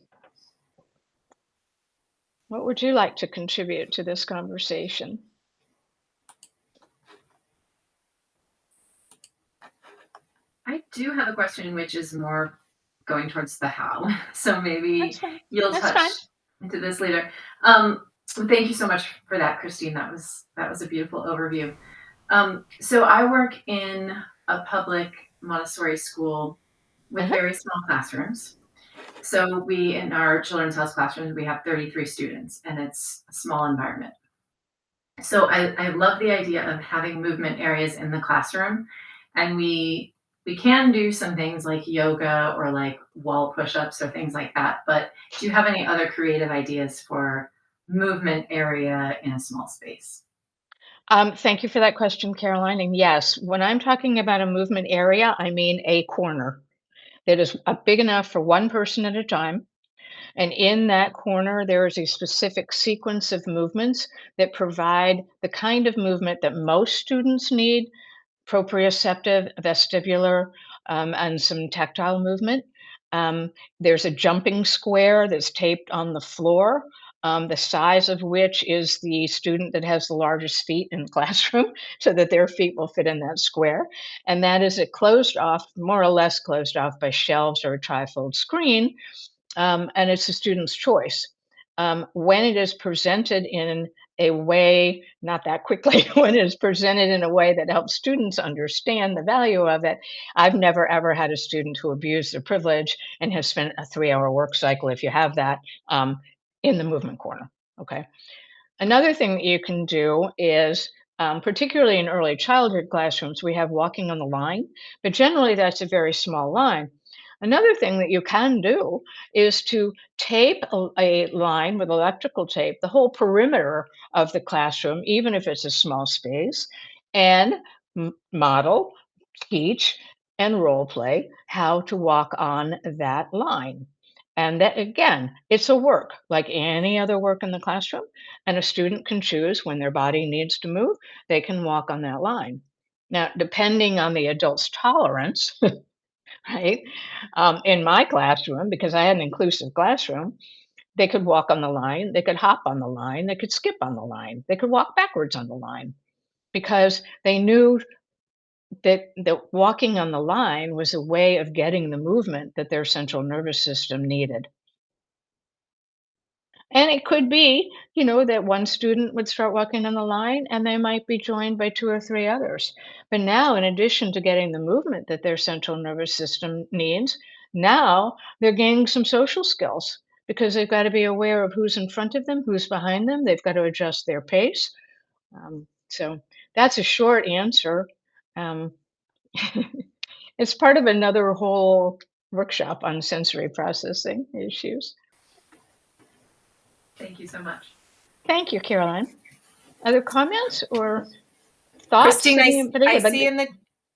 What would you like to contribute to this conversation? I do have a question which is more going towards the how. So maybe you'll touch into this later. Thank you so much for that, Christine. That was a beautiful overview. So I work in a public Montessori school with very small classrooms. So in our children's house classrooms, we have 33 students and it's a small environment. So I love the idea of having movement areas in the classroom, and we can do some things like yoga or like wall push-ups or things like that. But do you have any other creative ideas for movement area in a small space? Thank you for that question, Caroline. And yes, when I'm talking about a movement area, I mean a corner that is big enough for one person at a time. And in that corner, there is a specific sequence of movements that provide the kind of movement that most students need: proprioceptive, vestibular, and some tactile movement. There's a jumping square that's taped on the floor, the size of which is the student that has the largest feet in the classroom, so that their feet will fit in that square. And that is a closed off, more or less closed off by shelves or a trifold screen, and it's the student's choice. When it is presented in a way, not that quickly, when it is presented in a way that helps students understand the value of it, I've never ever had a student who abused their privilege and has spent a 3-hour work cycle, if you have that, um, in the movement corner. Okay. Another thing that you can do is, particularly in early childhood classrooms, we have walking on the line, but generally that's a very small line. Another thing that you can do is to tape a line with electrical tape, the whole perimeter of the classroom, even if it's a small space, and model, teach, and role play how to walk on that line. And that, again, it's a work like any other work in the classroom, and a student can choose when their body needs to move, they can walk on that line. Now, depending on the adult's tolerance, right? In my classroom, because I had an inclusive classroom, they could walk on the line, they could hop on the line, they could skip on the line, they could walk backwards on the line, because they knew that walking on the line was a way of getting the movement that their central nervous system needed. And it could be, that one student would start walking on the line and they might be joined by 2 or 3 others. But now, in addition to getting the movement that their central nervous system needs, now they're gaining some social skills, because they've got to be aware of who's in front of them, who's behind them. They've got to adjust their pace. So that's a short answer. Um, it's part of another whole workshop on sensory processing issues. Thank you so much. Thank you, Caroline. Other comments or thoughts? Christine, I see in the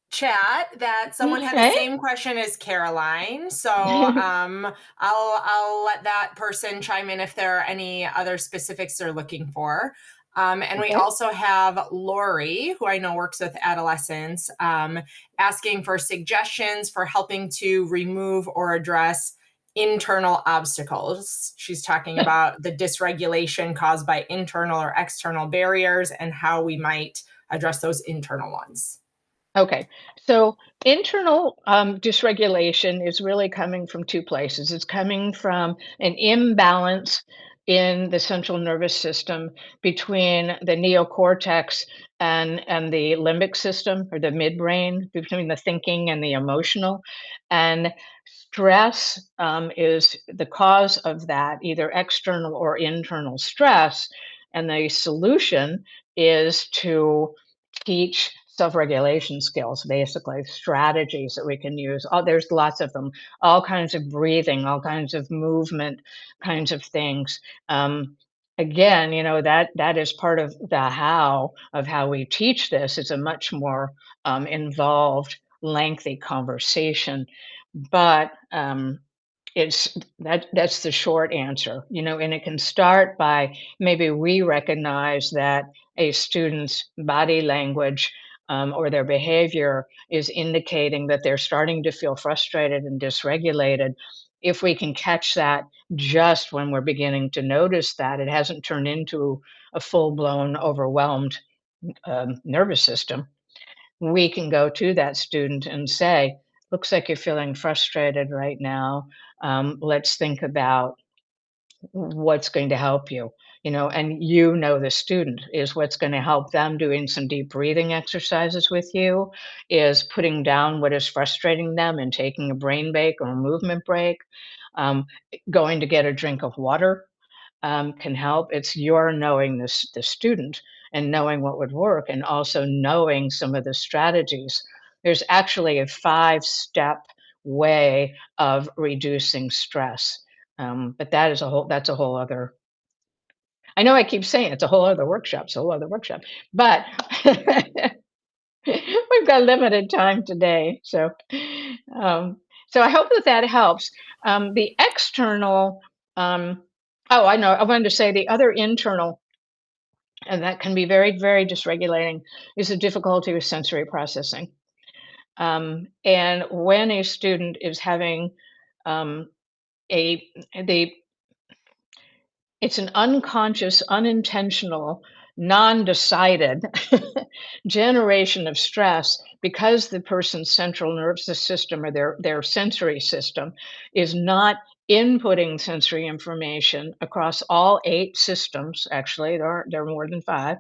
chat that someone had the same question as Caroline. So I'll let that person chime in if there are any other specifics they're looking for. And we also have Lowry, who I know works with adolescents, asking for suggestions for helping to remove or address internal obstacles. She's talking about the dysregulation caused by internal or external barriers and how we might address those internal ones. Okay, so internal dysregulation is really coming from two places. It's coming from an imbalance in the central nervous system between the neocortex and the limbic system, or the midbrain, between the thinking and the emotional. And stress is the cause of that, either external or internal stress. And the solution is to teach self-regulation skills, basically strategies that we can use. Oh, there's lots of them, all kinds of breathing, all kinds of movement, kinds of things. Again, that is part of the how of how we teach this. It's a much more involved, lengthy conversation, but that's the short answer, and it can start by, maybe we recognize that a student's body language, or their behavior is indicating that they're starting to feel frustrated and dysregulated. If we can catch that just when we're beginning to notice that it hasn't turned into a full-blown overwhelmed nervous system, we can go to that student and say, looks like you're feeling frustrated right now. Let's think about what's going to help you. And the student is what's going to help them. Doing some deep breathing exercises with you, is putting down what is frustrating them and taking a brain break or a movement break, um, going to get a drink of water, can help. It's your knowing the student and knowing what would work, and also knowing some of the strategies. There's actually a 5-step way of reducing stress. But that's a whole other, I know I keep saying it's a whole other workshop, but we've got limited time today. So I hope that helps. The external, I know, I wanted to say the other internal, and that can be very, very dysregulating, is the difficulty with sensory processing. And when a student is having um, it's an unconscious, unintentional, non-decided generation of stress because the person's central nervous system, or their sensory system, is not inputting sensory information across all 8 systems. Actually, there are more than 5.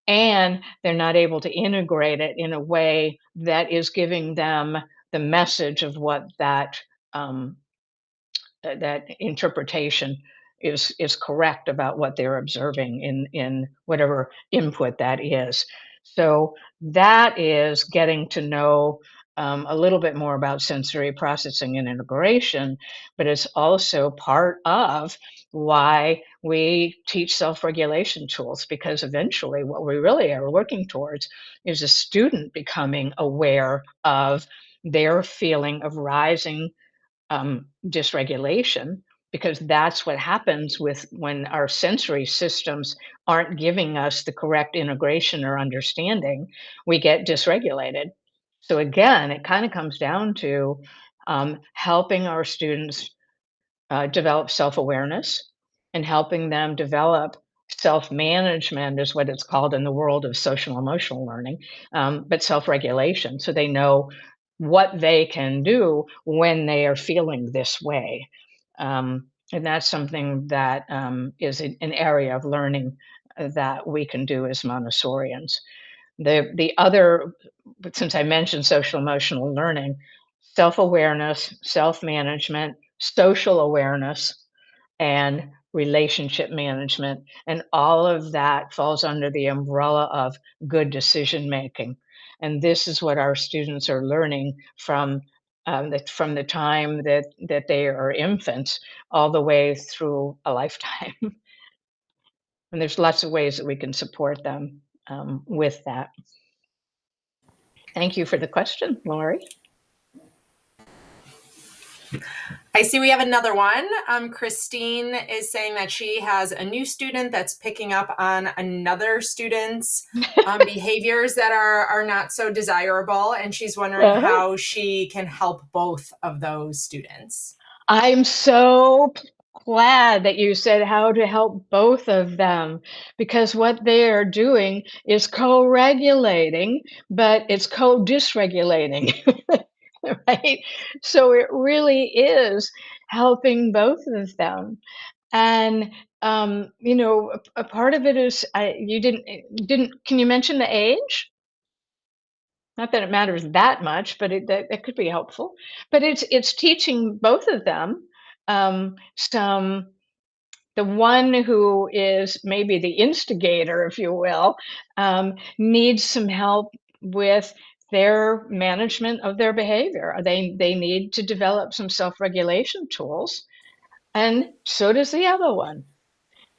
And they're not able to integrate it in a way that is giving them the message of what that interpretation is correct about what they're observing in whatever input that is. So that is getting to know a little bit more about sensory processing and integration, but it's also part of why we teach self-regulation tools, because eventually what we really are working towards is a student becoming aware of their feeling of rising dysregulation, because that's what happens when our sensory systems aren't giving us the correct integration or understanding. We get dysregulated. So again, it kind of comes down to helping our students develop self-awareness, and helping them develop self-management, is what it's called in the world of social emotional learning, but self-regulation, so they know what they can do when they are feeling this way. And that's something that is an area of learning that we can do as Montessorians. The other, since I mentioned social emotional learning, self-awareness, self-management, social awareness, and relationship management, and all of that falls under the umbrella of good decision making. And this is what our students are learning from the time that they are infants all the way through a lifetime. And there's lots of ways that we can support them with that. Thank you for the question, Lowry. I see we have another one. Christine is saying that she has a new student that's picking up on another student's behaviors that are not so desirable, and she's wondering how she can help both of those students. I'm so glad that you said how to help both of them, because what they are doing is co-regulating, but it's co-dysregulating. Right? So it really is helping both of them. And a part of it is you didn't can you mention the age? Not that it matters that much, but that could be helpful. But it's teaching both of them some. The one who is maybe the instigator, if you will, needs some help with their management of their behavior. They need to develop some self-regulation tools, and so does the other one.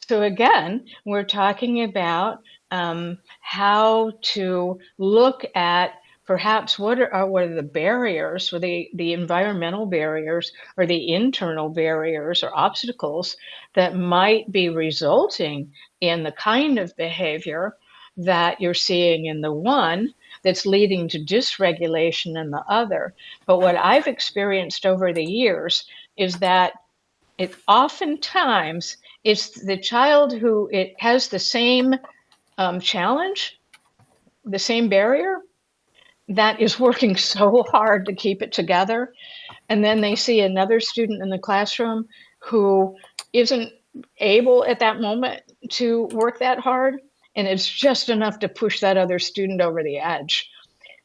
So again, we're talking about how to look at perhaps what are the barriers, or the environmental barriers, or the internal barriers or obstacles that might be resulting in the kind of behavior that you're seeing in the one that's leading to dysregulation in the other. But what I've experienced over the years is that it oftentimes it's the child who it has the same challenge, the same barrier, that is working so hard to keep it together. And then they see another student in the classroom who isn't able at that moment to work that hard, and it's just enough to push that other student over the edge.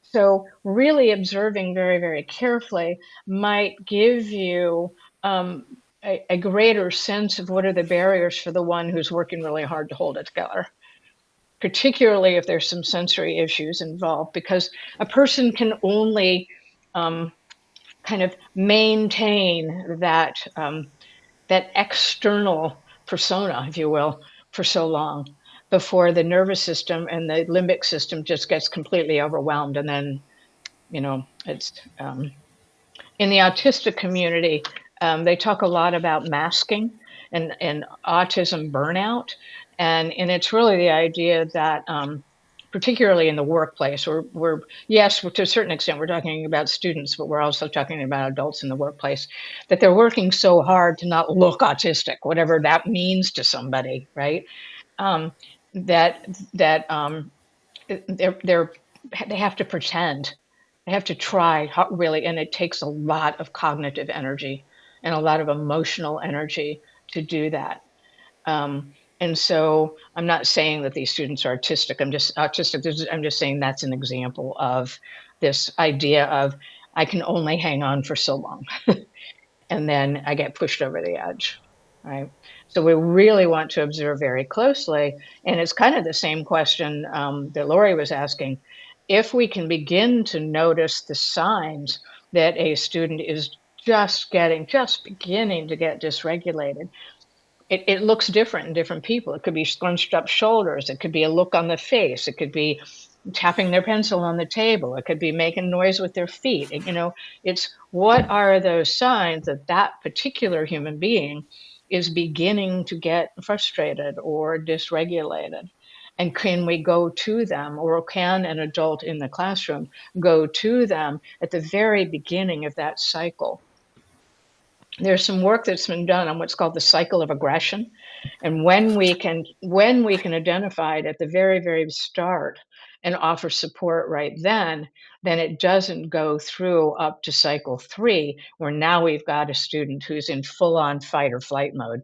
So really observing very, very carefully might give you a greater sense of what are the barriers for the one who's working really hard to hold it together, particularly if there's some sensory issues involved, because a person can only kind of maintain that external persona, if you will, for so long before the nervous system and the limbic system just gets completely overwhelmed. And then, it's in the autistic community, they talk a lot about masking and autism burnout. And it's really the idea that, particularly in the workplace, yes, to a certain extent, we're talking about students, but we're also talking about adults in the workplace, that they're working so hard to not look autistic, whatever that means to somebody, right? Um, that that they have to pretend, they have to try really, and it takes a lot of cognitive energy and a lot of emotional energy to do that. And so I'm not saying that these students are autistic. I'm just saying that's an example of this idea of I can only hang on for so long, and then I get pushed over the edge, right? So we really want to observe very closely, and it's kind of the same question that Lowry was asking. If we can begin to notice the signs that a student is just beginning to get dysregulated, it looks different in different people. It could be scrunched up shoulders. It could be a look on the face. It could be tapping their pencil on the table. It could be making noise with their feet. It's what are those signs that that particular human being is beginning to get frustrated or dysregulated? And can we go to them, or can an adult in the classroom go to them at the very beginning of that cycle? There's some work that's been done on what's called the cycle of aggression, and when we can identify it at the very, very start and offer support right then it doesn't go through up to cycle 3, where now we've got a student who's in full-on fight or flight mode.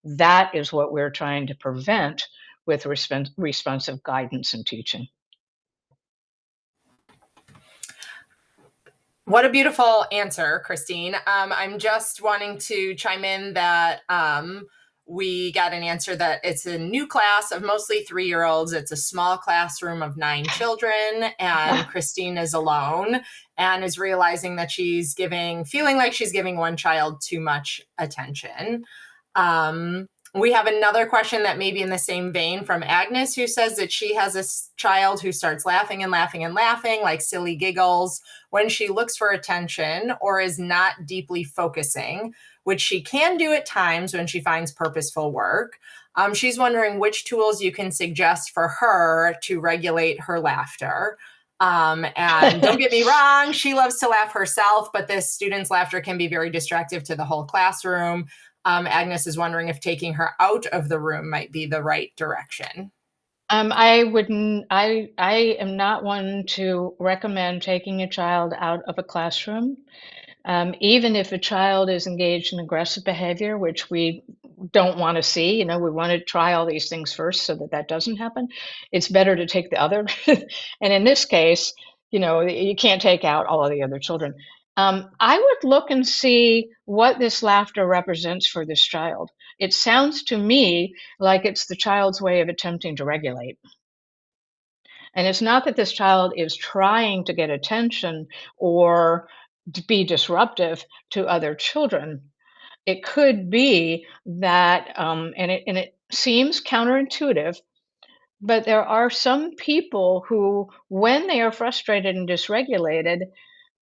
That is what we're trying to prevent with responsive guidance and teaching. What a beautiful answer, Christine. I'm just wanting to chime in that we got an answer that it's a new class of mostly 3-year-olds. It's a small classroom of 9 children, and Christine is alone and is realizing that feeling like she's giving one child too much attention. We have another question that may be in the same vein from Agnes, who says that she has a child who starts laughing and laughing and laughing, like silly giggles, when she looks for attention or is not deeply focusing, which she can do at times when she finds purposeful work. She's wondering which tools you can suggest for her to regulate her laughter. And don't get me wrong, she loves to laugh herself, but this student's laughter can be very distractive to the whole classroom. Agnes is wondering if taking her out of the room might be the right direction. I am not one to recommend taking a child out of a classroom. Even if a child is engaged in aggressive behavior, which we don't want to see, we want to try all these things first so that doesn't happen. It's better to take the other. And in this case, you can't take out all of the other children. I would look and see what this laughter represents for this child. It sounds to me like it's the child's way of attempting to regulate. And it's not that this child is trying to get attention or to be disruptive to other children. It could be that, and it seems counterintuitive, but there are some people who, when they are frustrated and dysregulated,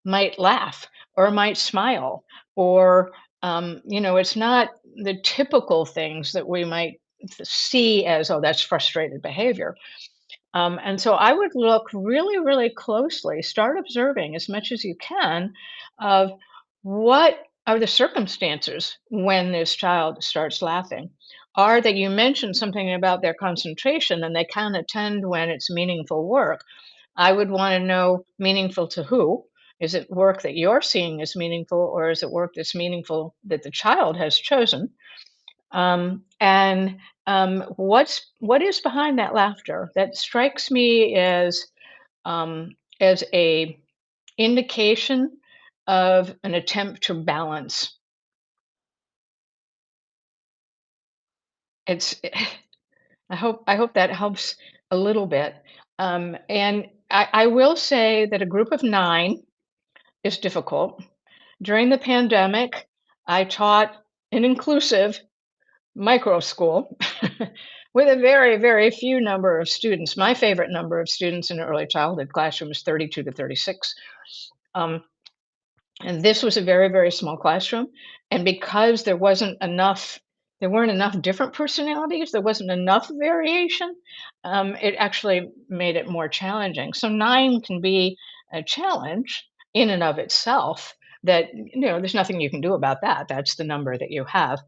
might laugh or might smile, or it's not the typical things that we might see as, oh, that's frustrated behavior. And so I would look really, really closely, start observing as much as you can of what are the circumstances when this child starts laughing. Are that you mentioned something about their concentration and they can attend when it's meaningful work. I would want to know meaningful to who. Is it work that you're seeing as meaningful, or is it work that's meaningful that the child has chosen? And what is behind that laughter? That strikes me as a indication of an attempt to balance. it's I hope that helps a little bit. And I will say that a group of 9 is difficult. During the pandemic, I taught an inclusive micro school with a very, very few number of students. My favorite number of students in an early childhood classroom is 32 to 36. Um, and this was a very, very small classroom. And because there weren't enough different personalities, there wasn't enough variation, it actually made it more challenging. So 9 can be a challenge in and of itself that, there's nothing you can do about that. That's the number that you have.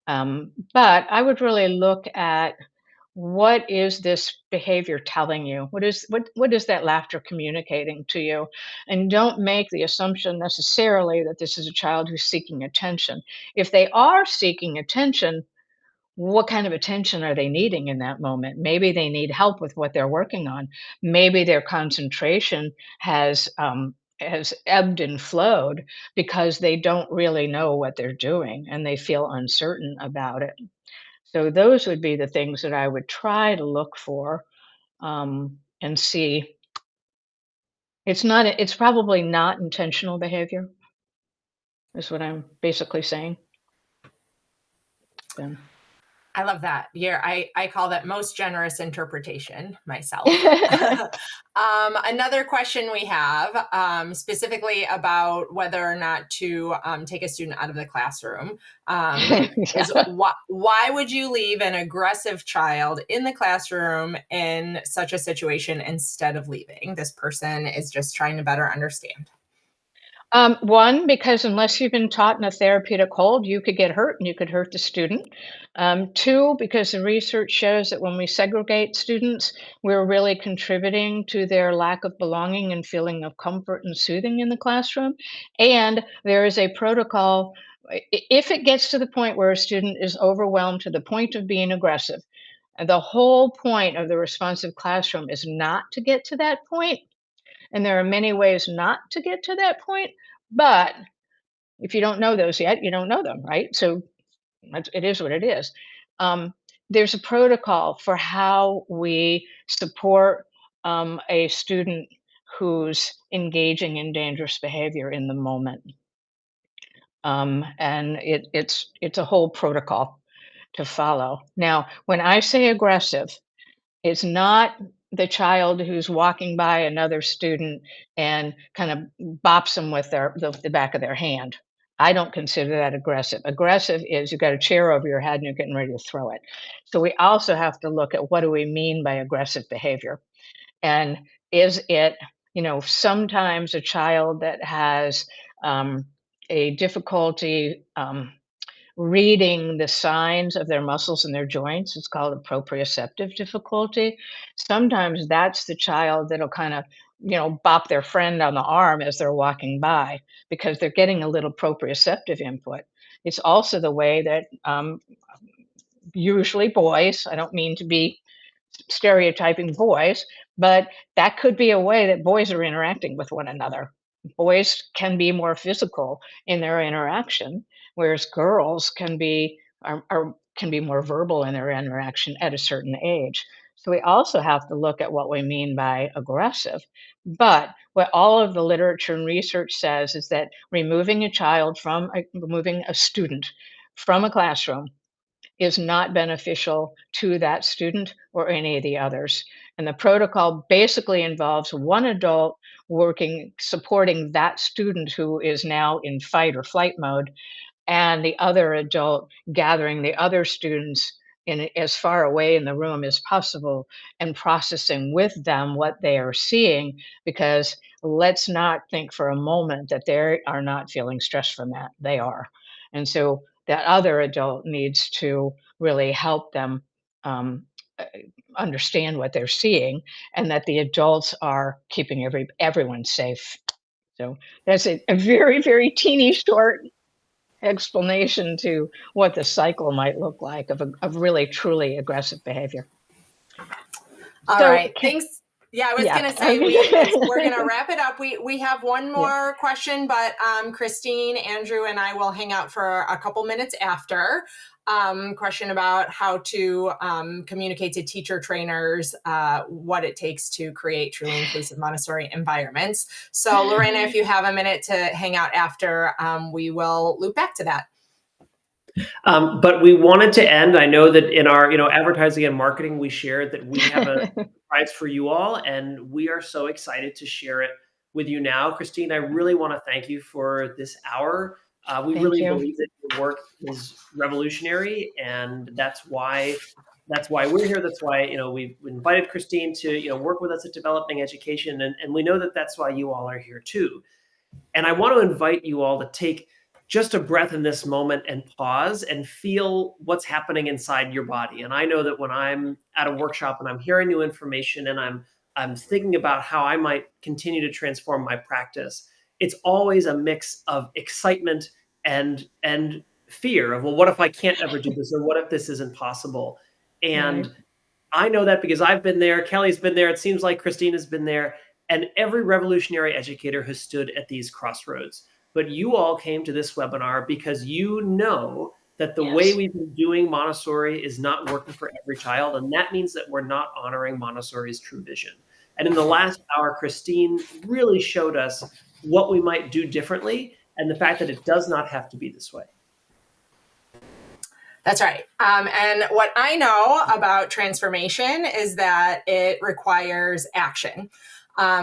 But I would really look at what is this behavior telling you? What is that laughter communicating to you? And don't make the assumption necessarily that this is a child who's seeking attention. If they are seeking attention, what kind of attention are they needing in that moment? Maybe they need help with what they're working on. Maybe their concentration has ebbed and flowed because they don't really know what they're doing and they feel uncertain about it. So those would be the things that I would try to look for, and see. It's probably not intentional behavior, is what I'm basically saying. So. I love that. Yeah, I call that most generous interpretation myself. Another question we have, specifically about whether or not to take a student out of the classroom, is why would you leave an aggressive child in the classroom in such a situation instead of leaving? This person is just trying to better understand. One, because unless you've been taught in a therapeutic hold, you could get hurt and you could hurt the student. Two, because the research shows that when we segregate students, we're really contributing to their lack of belonging and feeling of comfort and soothing in the classroom. And there is a protocol. If it gets to the point where a student is overwhelmed to the point of being aggressive, and the whole point of the responsive classroom is not to get to that point. And there are many ways not to get to that point. But if you don't know those yet, you don't know them, right? So it is what it is. There's a protocol for how we support a student who's engaging in dangerous behavior in the moment. And it's a whole protocol to follow. Now, when I say aggressive, it's not the child who's walking by another student and kind of bops them with the back of their hand. I don't consider that aggressive. Aggressive is you've got a chair over your head and you're getting ready to throw it. So we also have to look at what do we mean by aggressive behavior? And is it, sometimes a child that has a difficulty reading the signs of their muscles and their joints. It's called a proprioceptive difficulty. Sometimes that's the child that'll kind of, bop their friend on the arm as they're walking by because they're getting a little proprioceptive input. It's also the way that usually boys, I don't mean to be stereotyping boys, but that could be a way that boys are interacting with one another. Boys can be more physical in their interaction, whereas girls can be more verbal in their interaction at a certain age. So we also have to look at what we mean by aggressive. But what all of the literature and research says is that removing a student from a classroom is not beneficial to that student or any of the others. And the protocol basically involves one adult supporting that student who is now in fight or flight mode, and the other adult gathering the other students in as far away in the room as possible and processing with them what they are seeing, because let's not think for a moment that they are not feeling stress from that. They are. And so that other adult needs to really help them um, uh, understand what they're seeing, and that the adults are keeping everyone safe. So that's a very, very teeny short explanation to what the cycle might look like of really truly aggressive behavior. All right, thanks. Yeah, I was going to say we're going to wrap it up. We have one more question, but Christine, Andrew, and I will hang out for a couple minutes after. question about how to communicate to teacher trainers what it takes to create truly inclusive Montessori environments. So Lorena, if you have a minute to hang out after, we will loop back to that. But we wanted to end. I know that in our, advertising and marketing, we shared that we have a surprise for you all, and we are so excited to share it with you now. Christine, I really want to thank you for this hour. We really believe that your work is revolutionary, and that's why we're here. That's why we've invited Christine to work with us at Developing Education, and we know that that's why you all are here too. And I want to invite you all to take just a breath in this moment and pause and feel what's happening inside your body. And I know that when I'm at a workshop and I'm hearing new information and I'm thinking about how I might continue to transform my practice, it's always a mix of excitement and fear of, well, what if I can't ever do this? Or what if this isn't possible? And I know that because I've been there, Kelly's been there, it seems like Christine has been there, and every revolutionary educator has stood at these crossroads. But you all came to this webinar because you know that the way we've been doing Montessori is not working for every child, and that means that we're not honoring Montessori's true vision. And in the last hour, Christine really showed us what we might do differently and the fact that it does not have to be this way. That's right. And what I know about transformation is that it requires action.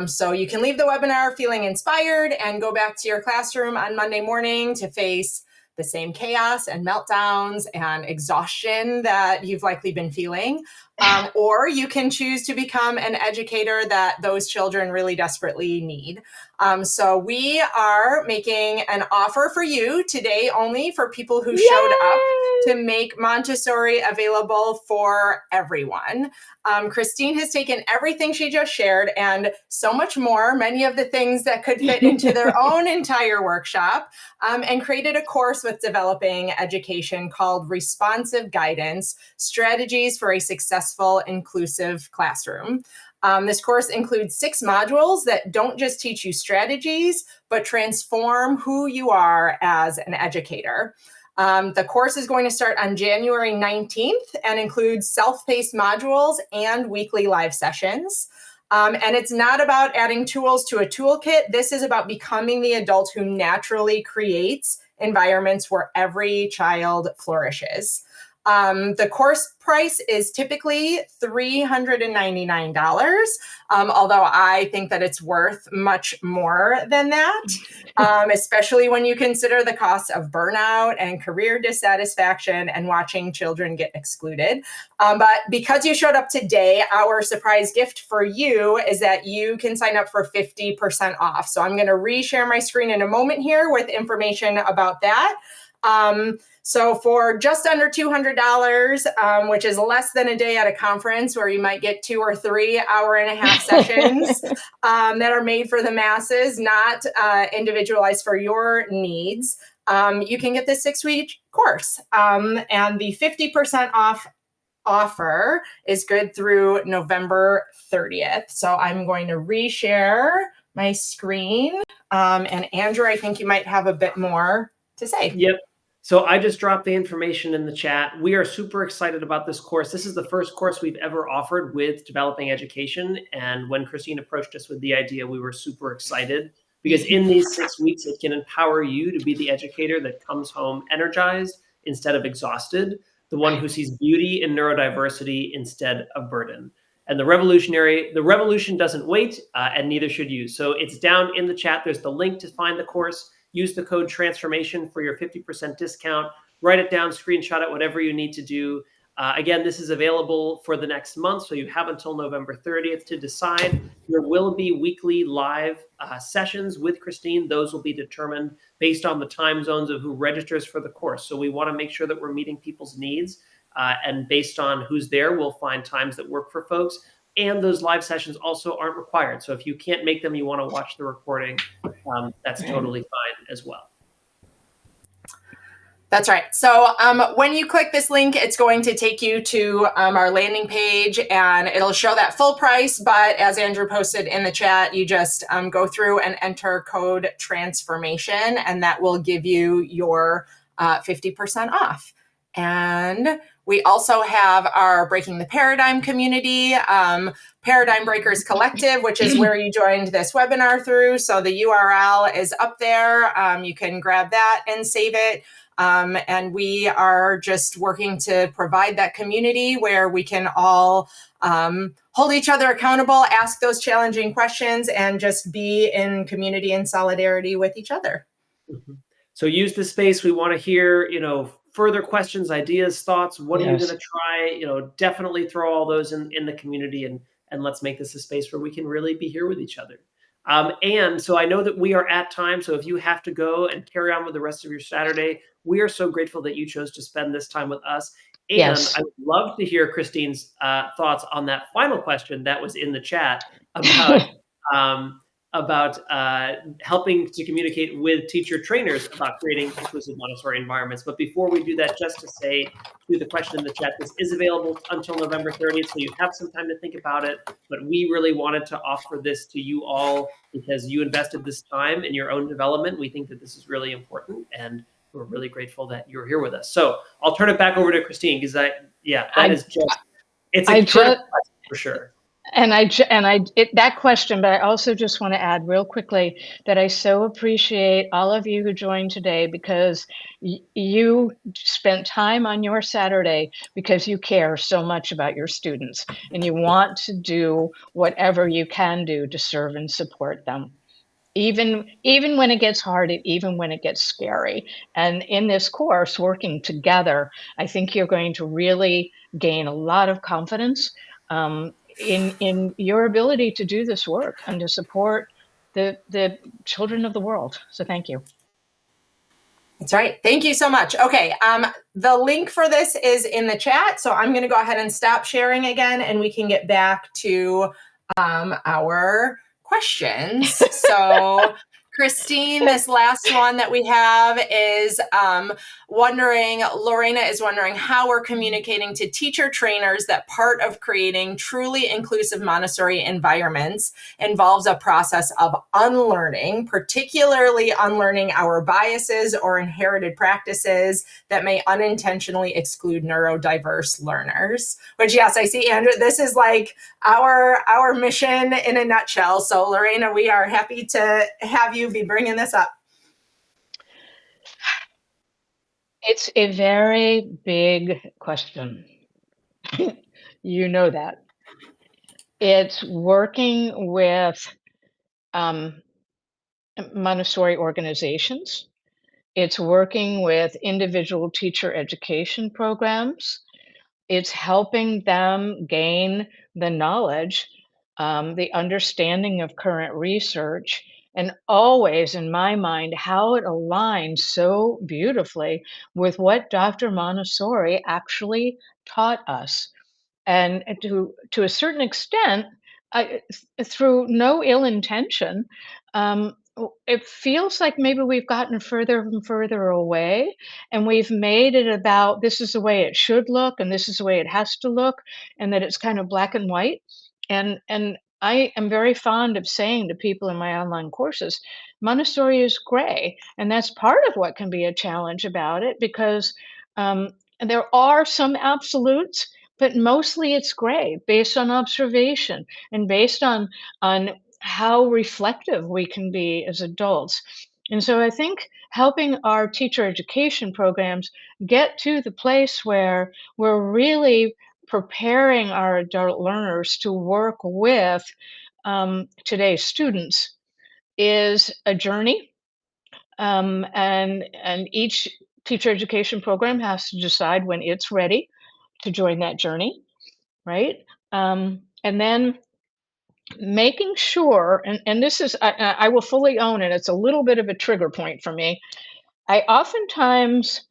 So you can leave the webinar feeling inspired and go back to your classroom on Monday morning to face the same chaos and meltdowns and exhaustion that you've likely been feeling. Or you can choose to become an educator that those children really desperately need. So we are making an offer for you today only for people who showed up to make Montessori available for everyone. Christine has taken everything she just shared and so much more, many of the things that could fit into their own entire workshop, and created a course with Developing Education called Responsive Guidance, Strategies for a Successful Inclusive Classroom. This course includes 6 modules that don't just teach you strategies, but transform who you are as an educator. The course is going to start on January 19th and includes self-paced modules and weekly live sessions. And it's not about adding tools to a toolkit. This is about becoming the adult who naturally creates environments where every child flourishes. The course price is typically $399, although I think that it's worth much more than that, especially when you consider the costs of burnout and career dissatisfaction and watching children get excluded. But because you showed up today, our surprise gift for you is that you can sign up for 50% off. So I'm going to reshare my screen in a moment here with information about that. So for just under $200, which is less than a day at a conference where you might get 2 or 3 hour-and-a-half sessions that are made for the masses, not individualized for your needs, you can get this 6-week course. And the 50% off offer is good through November 30th. So I'm going to reshare my screen. And Andrew, I think you might have a bit more to say. Yep. So I just dropped the information in the chat. We are super excited about this course. This is the first course we've ever offered with Developing Education. And when Christine approached us with the idea, we were super excited because in these 6 weeks, it can empower you to be the educator that comes home energized instead of exhausted, the one who sees beauty in neurodiversity instead of burden. And the revolution doesn't wait, and neither should you. So it's down in the chat. There's the link to find the course. Use the code transformation for your 50% discount. Write it down, screenshot it, whatever you need to do. Again, this is available for the next month, so you have until November 30th to decide. There will be weekly live sessions with Christine. Those will be determined based on the time zones of who registers for the course. So we want to make sure that we're meeting people's needs. And based on who's there, we'll find times that work for folks. And those live sessions also aren't required. So if you can't make them, you want to watch the recording, that's totally fine as well. That's right. So when you click this link, it's going to take you to our landing page and it'll show that full price. But as Andrew posted in the chat, you just go through and enter code transformation and that will give you your 50% off. And we also have our Breaking the Paradigm community, Paradigm Breakers Collective, which is where you joined this webinar through. So the URL is up there. You can grab that and save it. And we are just working to provide that community where we can all hold each other accountable, ask those challenging questions, and just be in community and solidarity with each other. Mm-hmm. So use this space. We want to hear, further questions, ideas, thoughts. What are you going to try? Definitely throw all those in the community, and let's make this a space where we can really be here with each other. And so I know that we are at time. So if you have to go and carry on with the rest of your Saturday, we are so grateful that you chose to spend this time with us. And I would love to hear Christine's thoughts on that final question that was in the chat about helping to communicate with teacher trainers about creating inclusive Montessori environments. But before we do that, just to say to the question in the chat, this is available until November 30th, so you have some time to think about it. But we really wanted to offer this to you all because you invested this time in your own development. We think that this is really important, and we're really grateful that you're here with us. So I'll turn it back over to Christine, because it's a critical question for sure. That question, but I also just want to add real quickly that I so appreciate all of you who joined today, because you spent time on your Saturday because you care so much about your students and you want to do whatever you can do to serve and support them. Even when it gets hard, even when it gets scary. And in this course, working together, I think you're going to really gain a lot of confidence in your ability to do this work and to support the children of the world. So thank you. That's right. Thank you so much. Okay, the link for this is in the chat. So I'm going to go ahead and stop sharing again, and we can get back to our questions. So Christine, this last one that we have is Lorena is wondering how we're communicating to teacher trainers that part of creating truly inclusive Montessori environments involves a process of unlearning, particularly unlearning our biases or inherited practices that may unintentionally exclude neurodiverse learners. Which, yes, I see, Andrew, this is like our mission in a nutshell. So Lorena, we are happy to have you be bringing this up. It's a very big question. You know that. It's working with Montessori organizations. It's working with individual teacher education programs. It's helping them gain the knowledge, the understanding of current research, and always, in my mind, how it aligns so beautifully with what Dr. Montessori actually taught us. And to a certain extent, through no ill intention, it feels like maybe we've gotten further and further away, and we've made it about this is the way it should look, and this is the way it has to look, and that it's kind of black and white. And I am very fond of saying to people in my online courses, Montessori is gray, and that's part of what can be a challenge about it, because there are some absolutes, but mostly it's gray based on observation and based on how reflective we can be as adults. And so I think helping our teacher education programs get to the place where we're really preparing our adult learners to work with today's students is a journey. And each teacher education program has to decide when it's ready to join that journey, right? And then making sure, and this is, I will fully own it, it's a little bit of a trigger point for me. I oftentimes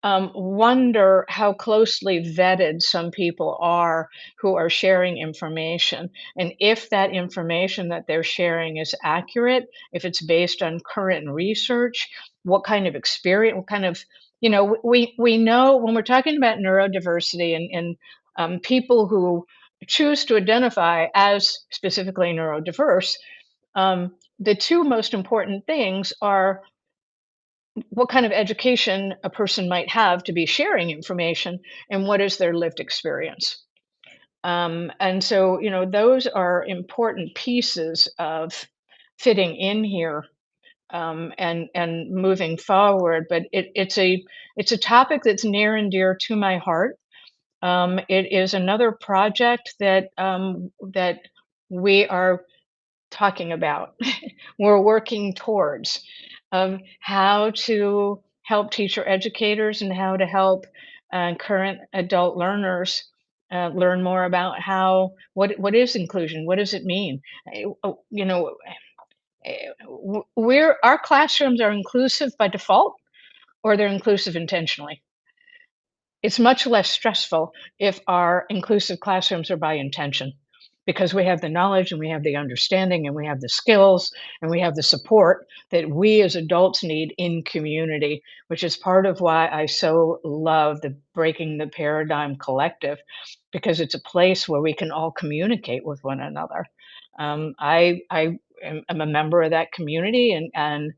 wonder how closely vetted some people are who are sharing information, and if that information that they're sharing is accurate, if it's based on current research, what kind of experience, what kind of, we know when we're talking about neurodiversity and people who choose to identify as specifically neurodiverse, the two most important things are what kind of education a person might have to be sharing information, and what is their lived experience. And so, those are important pieces of fitting in here, and moving forward. But it's a topic that's near and dear to my heart. It is another project that we are talking about. We're working towards of how to help teacher educators and how to help current adult learners learn more about what is inclusion, what does it mean. Our classrooms are inclusive by default, or they're inclusive intentionally. It's much less stressful if our inclusive classrooms are by intention, because we have the knowledge and we have the understanding and we have the skills and we have the support that we as adults need in community, which is part of why I so love the Breaking the Paradigm Collective, because it's a place where we can all communicate with one another. I am a member of that community, and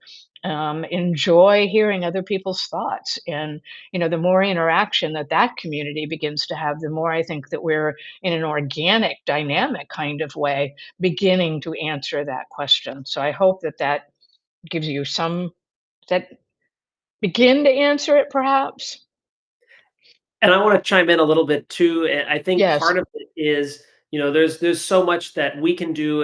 enjoy hearing other people's thoughts. And the more interaction that community begins to have, the more I think that we're in an organic, dynamic kind of way beginning to answer that question. So I hope that gives you some that begin to answer it, perhaps. And I want to chime in a little bit too. And I think Yes. part of it is, there's so much that we can do,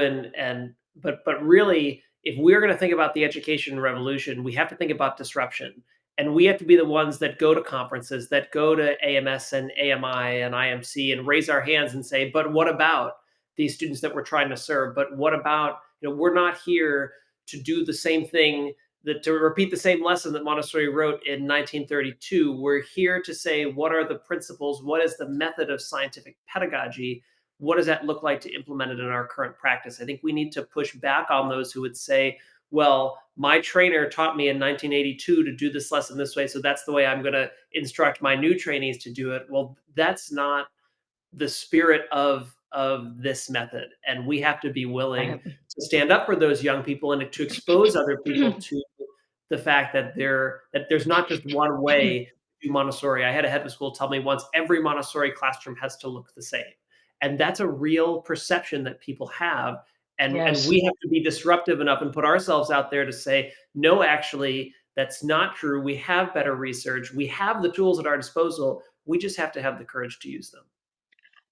but really, if we're going to think about the education revolution, we have to think about disruption, and we have to be the ones that go to conferences, that go to AMS and AMI and IMC, and raise our hands and say, but what about these students that we're trying to serve? But what about, we're not here to do the same thing, to repeat the same lesson that Montessori wrote in 1932. We're here to say, what are the principles? What is the method of scientific pedagogy? What does that look like to implement it in our current practice? I think we need to push back on those who would say, well, my trainer taught me in 1982 to do this lesson this way, so that's the way I'm going to instruct my new trainees to do it. Well, that's not the spirit of this method, and we have to be willing to stand up for those young people and to expose other people to the fact that there's not just one way to do Montessori. I had a head of school tell me once, every Montessori classroom has to look the same, and that's a real perception that people have. And Yes. we have to be disruptive enough and put ourselves out there to say, no, actually, that's not true. We have better research. We have the tools at our disposal. We just have to have the courage to use them.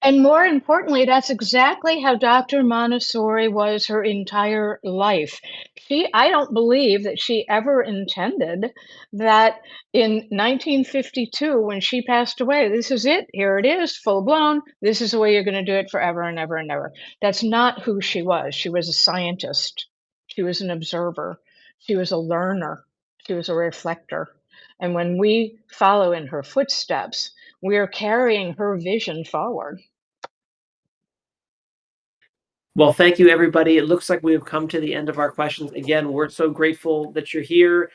And more importantly, that's exactly how Dr. Montessori was her entire life. I don't believe that she ever intended that in 1952, when she passed away, this is it, here it is, full blown, this is the way you're going to do it forever and ever and ever. That's not who she was. She was a scientist, she was an observer, she was a learner, she was a reflector. And when we follow in her footsteps, we are carrying her vision forward. Well, thank you, everybody. It looks like we've come to the end of our questions. Again, we're so grateful that you're here.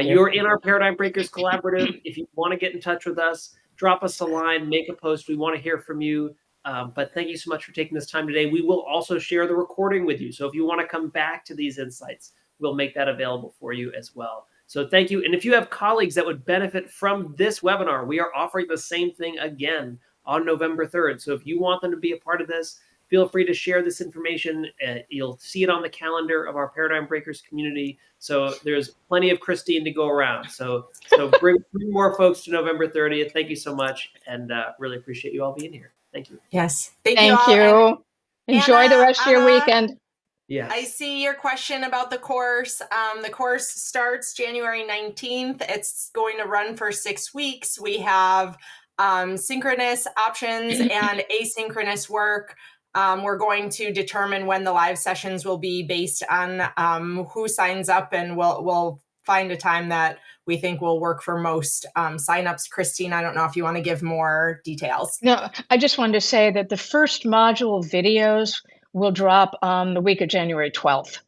You're in our Paradigm Breakers Collaborative. If you want to get in touch with us, drop us a line, make a post. We want to hear from you. But thank you so much for taking this time today. We will also share the recording with you. So if you want to come back to these insights, we'll make that available for you as well. So thank you. And if you have colleagues that would benefit from this webinar, we are offering the same thing again on November 3rd. So if you want them to be a part of this, feel free to share this information. You'll see it on the calendar of our Paradigm Breakers community. So there's plenty of Christine to go around. So bring more folks to November 30th. Thank you so much. And really appreciate you all being here. Thank you. Yes. Thank you. Enjoy the rest of your weekend. Yes. I see your question about the course. The course starts January 19th. It's going to run for 6 weeks. We have synchronous options and asynchronous work. We're going to determine when the live sessions will be based on who signs up, and we'll find a time that we think will work for most signups. Christine, I don't know if you want to give more details. No, I just wanted to say that the first module videos will drop on the week of January 12th.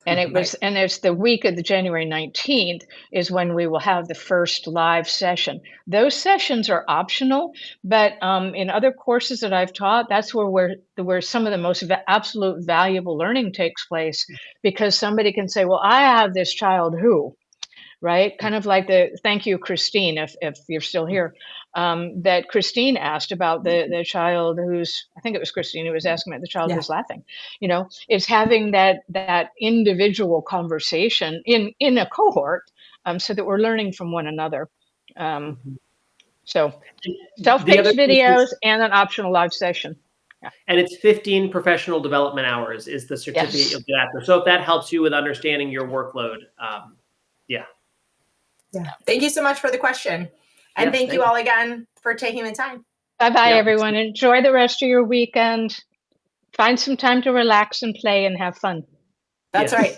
And it's the week of the January 19th is when we will have the first live session. Those sessions are optional, but in other courses that I've taught, that's where some of the most absolute valuable learning takes place, because somebody can say, well, I have this child who, right? Kind of like thank you, Christine, if you're still here, that Christine asked about the child I think it was Christine who was asking about the child who's laughing. It's having that individual conversation in a cohort, so that we're learning from one another. So self-paced videos and an optional live session. Yeah. And it's 15 professional development hours is the certificate you'll get after. So if that helps you with understanding your workload, yeah. Thank you so much for the question. And thank you all again for taking the time. Bye-bye, everyone. Enjoy the rest of your weekend. Find some time to relax and play and have fun. That's right.